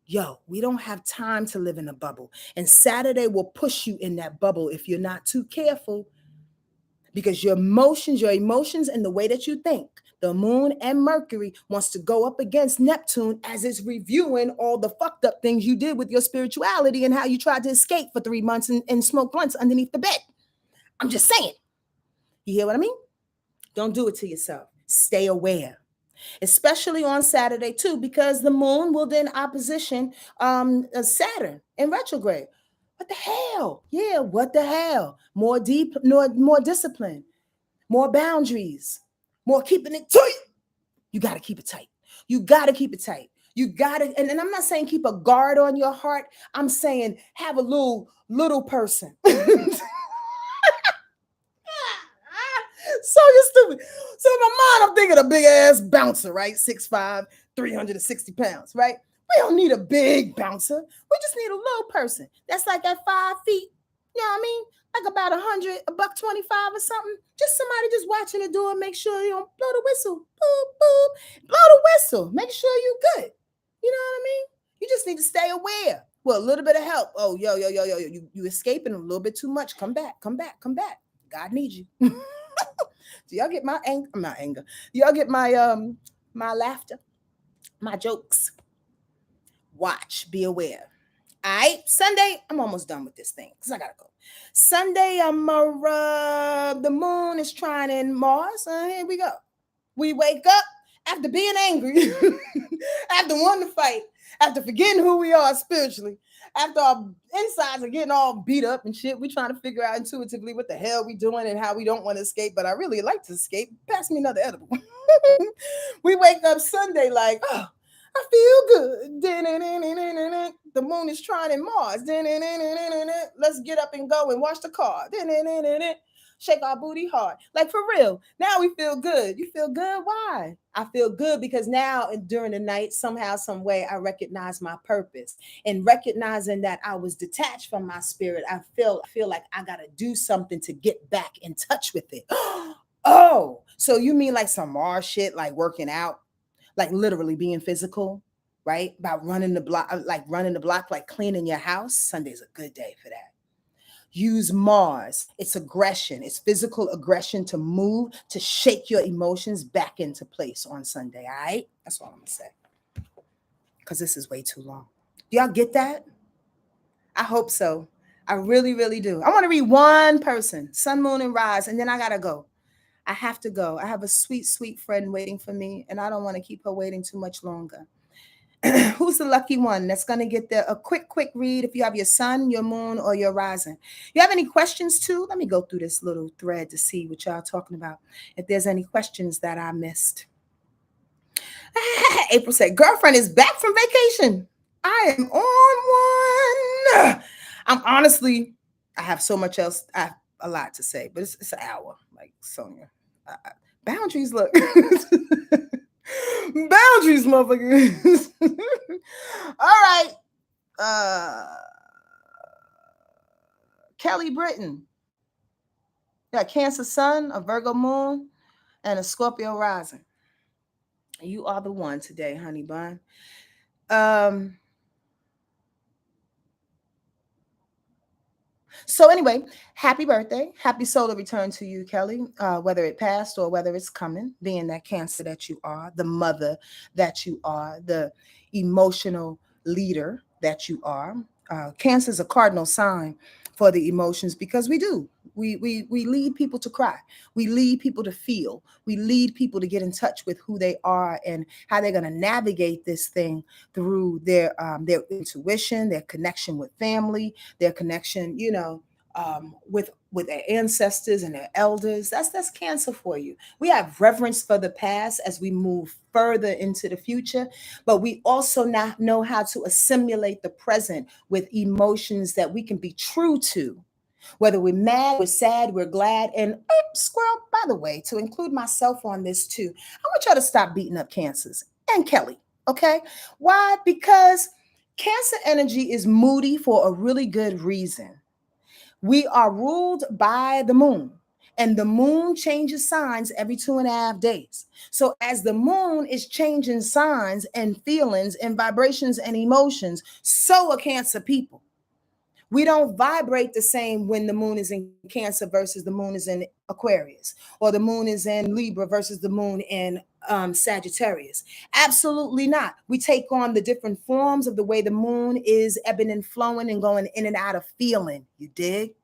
Yo, we don't have time to live in a bubble. And Saturday will push you in that bubble if you're not too careful, because your emotions and the way that you think, the moon and Mercury wants to go up against Neptune as it's reviewing all the fucked up things you did with your spirituality and how you tried to escape for 3 months and smoke blunts underneath the bed. I'm just saying. You hear what I mean? Don't do it to yourself. Stay aware, especially on Saturday too, because the moon will then opposition Saturn in retrograde. What the hell? Yeah, what the hell? More discipline, more boundaries, more keeping it tight. You got to keep it tight. You got to keep it tight. You got to, and I'm not saying keep a guard on your heart. I'm saying have a little person. So you're stupid. So in my mind, I'm thinking a big ass bouncer, right? 6'5", 360 pounds, right? We don't need a big bouncer. We just need a little person that's like at 5 feet. You know what I mean? Like about $125 or something. Just somebody just watching the door, make sure you don't blow the whistle. Boop, boop. Blow the whistle. Make sure you're good. You know what I mean? You just need to stay aware. Well, a little bit of help. Oh, yo. You escaping a little bit too much. Come back. God needs you. Do y'all get my anger? My anger. Y'all get my my laughter, my jokes. Watch, be aware. All right, Sunday, I'm almost done with this thing because I gotta go. Sunday, the moon is trining Mars. Here we go. We wake up after being angry, after wanting to fight, after forgetting who we are spiritually, after our insides are getting all beat up and shit. We trying to figure out intuitively what the hell we doing and how we don't want to escape, but I really like to escape. Pass me another edible. We wake up Sunday like, oh, I feel good. The moon is trining Mars. Let's get up and go and wash the car. Shake our booty hard. Like for real. Now we feel good. You feel good? Why? I feel good because now during the night, somehow, some way, I recognize my purpose. And recognizing that I was detached from my spirit, I feel like I got to do something to get back in touch with it. Oh, so you mean like some Mars shit, like working out, like literally being physical, right? About running the block, like cleaning your house. Sunday's a good day for that. Use Mars. It's aggression. It's physical aggression to move, to shake your emotions back into place on Sunday. All right? That's all I'm going to say. Because this is way too long. Do y'all get that? I hope so. I really, really do. I want to read one person, Sun, Moon, and Rise, and then I got to go. I have to go. I have a sweet, sweet friend waiting for me, and I don't want to keep her waiting too much longer. Who's the lucky one that's going to get a quick read if you have your sun, your moon, or your rising? You have any questions too? Let me go through this little thread to see what y'all talking about. If there's any questions that I missed. April said, girlfriend is back from vacation. I am on one. I have so much else. I have a lot to say, but it's an hour. Like Sonia. Boundaries, look. Boundaries, motherfuckers. All right. Kelly Britton. Got Cancer Sun, a Virgo Moon, and a Scorpio Rising. You are the one today, honey bun. So anyway, happy birthday. Happy solar return to you, Kelly, whether it passed or whether it's coming, being that Cancer that you are, the mother that you are, the emotional leader that you are. Cancer is a cardinal sign for the emotions because we do. We lead people to cry. We lead people to feel. We lead people to get in touch with who they are and how they're going to navigate this thing through their intuition, their connection with family, their connection, with their ancestors and their elders. That's Cancer for you. We have reverence for the past as we move further into the future, but we also now know how to assimilate the present with emotions that we can be true to. Whether we're mad, we're sad, we're glad. And squirrel, by the way, to include myself on this too, I want y'all to stop beating up Cancers and Kelly. Okay. Why? Because Cancer energy is moody for a really good reason. We are ruled by the moon. And the moon changes signs every 2.5 days. So, as the moon is changing signs and feelings and vibrations and emotions, so are Cancer people. We don't vibrate the same when the moon is in Cancer versus the moon is in Aquarius, or the moon is in Libra versus the moon in Sagittarius. Absolutely not. We take on the different forms of the way the moon is ebbing and flowing and going in and out of feeling. You dig?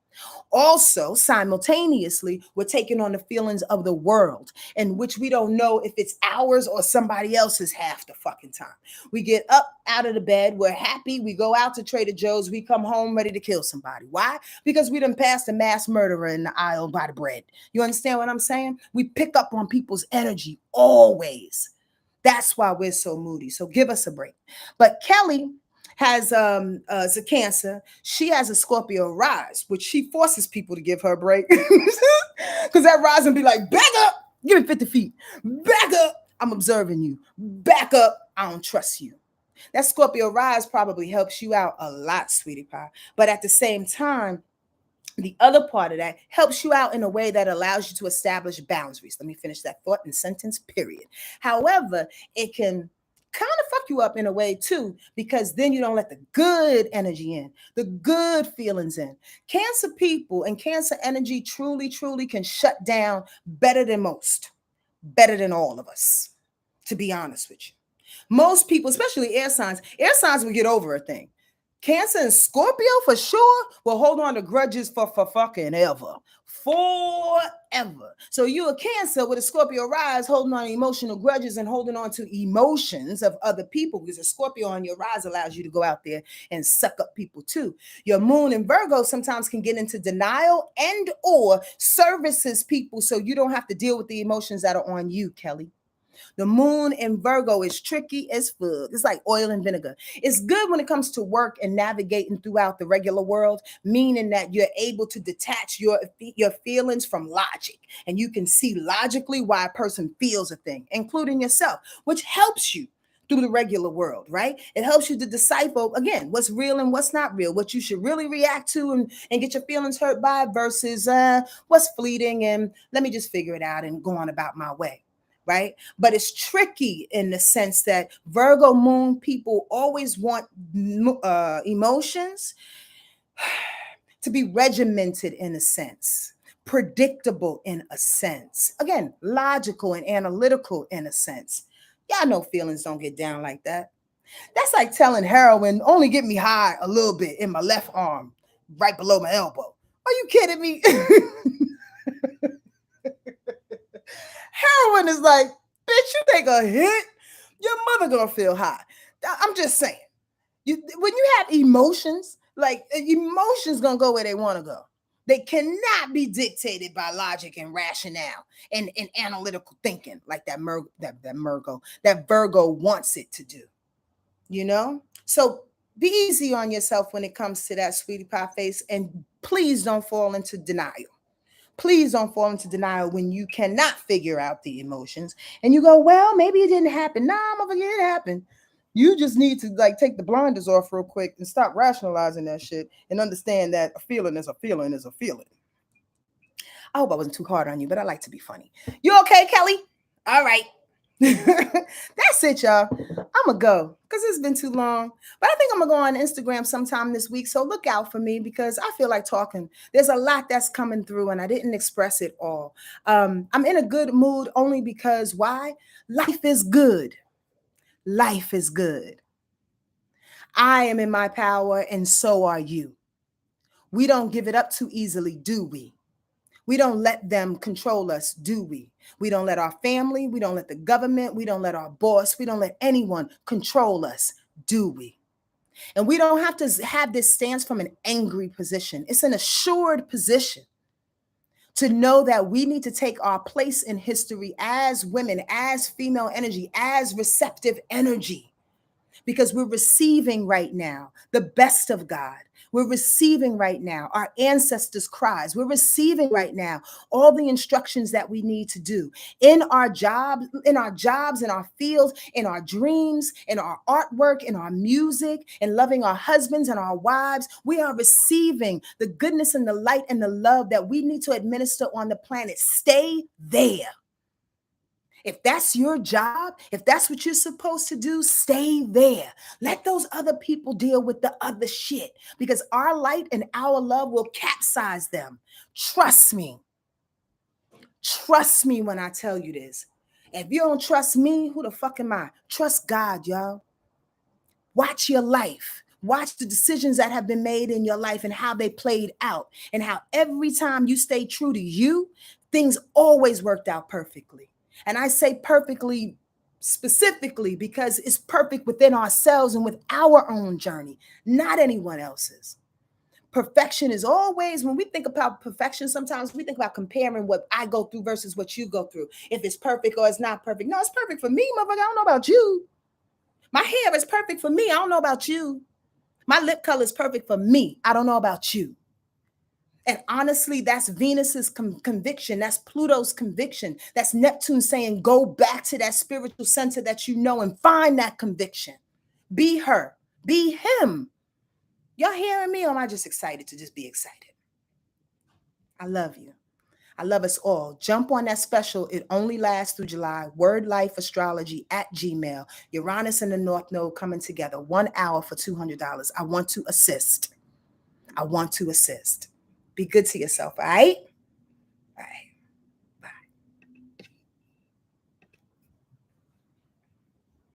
Also, simultaneously, we're taking on the feelings of the world, in which we don't know if it's ours or somebody else's half the fucking time. We get up out of the bed, we're happy, we go out to Trader Joe's, we come home ready to kill somebody. Why? Because we done passed a mass murderer in the aisle by the bread. You understand what I'm saying? We pick up on people's energy always. That's why we're so moody. So give us a break. But Kelly has as a Cancer, she has a Scorpio rise, which she forces people to give her a break. Because that rise and be like, back up, give me 50 feet. Back up, I'm observing you. Back up, I don't trust you. That Scorpio rise probably helps you out a lot, sweetie pie. But at the same time, the other part of that helps you out in a way that allows you to establish boundaries. Let me finish that thought and sentence, period. However, it can kind of fuck you up in a way too, because then you don't let the good energy in, the good feelings in. Cancer people and Cancer energy truly, truly can shut down better than most, better than all of us, to be honest with you. Most people, especially air signs will get over a thing. Cancer and Scorpio for sure will hold on to grudges for fucking ever. Forever. So you a Cancer with a Scorpio rise holding on to emotional grudges and holding on to emotions of other people, because a Scorpio on your rise allows you to go out there and suck up people too. Your moon in Virgo sometimes can get into denial and or services people so you don't have to deal with the emotions that are on you, Kelly. The moon in Virgo is tricky as fuck. It's like oil and vinegar. It's good when it comes to work and navigating throughout the regular world, meaning that you're able to detach your feelings from logic, and you can see logically why a person feels a thing, including yourself, which helps you through the regular world, right? It helps you to decipher, again, what's real and what's not real, what you should really react to and get your feelings hurt by versus what's fleeting and let me just figure it out and go on about my way. Right? But it's tricky in the sense that Virgo moon people always want emotions to be regimented in a sense, predictable in a sense, again, logical and analytical in a sense. Y'all know feelings don't get down like that. That's like telling heroin only get me high a little bit in my left arm, right below my elbow. Are you kidding me? Heroin is like, bitch, you take a hit, your mother gonna feel high. I'm just saying. When you have emotions, like emotions gonna go where they want to go. They cannot be dictated by logic and rationale and analytical thinking like that Virgo wants it to do. You know? So be easy on yourself when it comes to that, sweetie pie face, and please don't fall into denial. Please don't fall into denial when you cannot figure out the emotions and you go, well, maybe it didn't happen. Nah, motherfucker, it happened. You just need to like take the blinders off real quick and stop rationalizing that shit and understand that a feeling is a feeling is a feeling. I hope I wasn't too hard on you, but I like to be funny. You okay, Kelly? All right. That's it, y'all. I'm gonna go because it's been too long. But I think I'm gonna go on Instagram sometime this week. So look out for me because I feel like talking. There's a lot that's coming through, and I didn't express it all. I'm in a good mood only because why? Life is good. Life is good. I am in my power, and so are you. We don't give it up too easily, do we? We don't let them control us, do we? We don't let our family, we don't let the government, we don't let our boss, we don't let anyone control us, do we? And we don't have to have this stance from an angry position. It's an assured position to know that we need to take our place in history as women, as female energy, as receptive energy, because we're receiving right now the best of God. We're receiving right now our ancestors' cries. We're receiving right now all the instructions that we need to do in our jobs, in our fields, in our dreams, in our artwork, in our music, in loving our husbands and our wives. We are receiving the goodness and the light and the love that we need to administer on the planet. Stay there. If that's your job, if that's what you're supposed to do, stay there. Let those other people deal with the other shit, because our light and our love will capsize them. Trust me. Trust me when I tell you this. If you don't trust me, who the fuck am I? Trust God, y'all. Watch your life. Watch the decisions that have been made in your life and how they played out, and how every time you stay true to you, things always worked out perfectly. And I say perfectly specifically because it's perfect within ourselves and with our own journey, not anyone else's. Perfection is always, when we think about perfection, sometimes we think about comparing what I go through versus what you go through. If it's perfect or it's not perfect. No, it's perfect for me, motherfucker. I don't know about you. My hair is perfect for me. I don't know about you. My lip color is perfect for me. I don't know about you. And honestly, that's Venus's conviction. That's Pluto's conviction. That's Neptune saying, go back to that spiritual center that you know and find that conviction. Be her. Be him. Y'all hearing me, or am I just excited to just be excited? I love you. I love us all. Jump on that special. It only lasts through July. Wordlife Astrology at Gmail. Uranus and the North Node coming together. 1 hour for $200. I want to assist. I want to assist. Be good to yourself, all right? All right.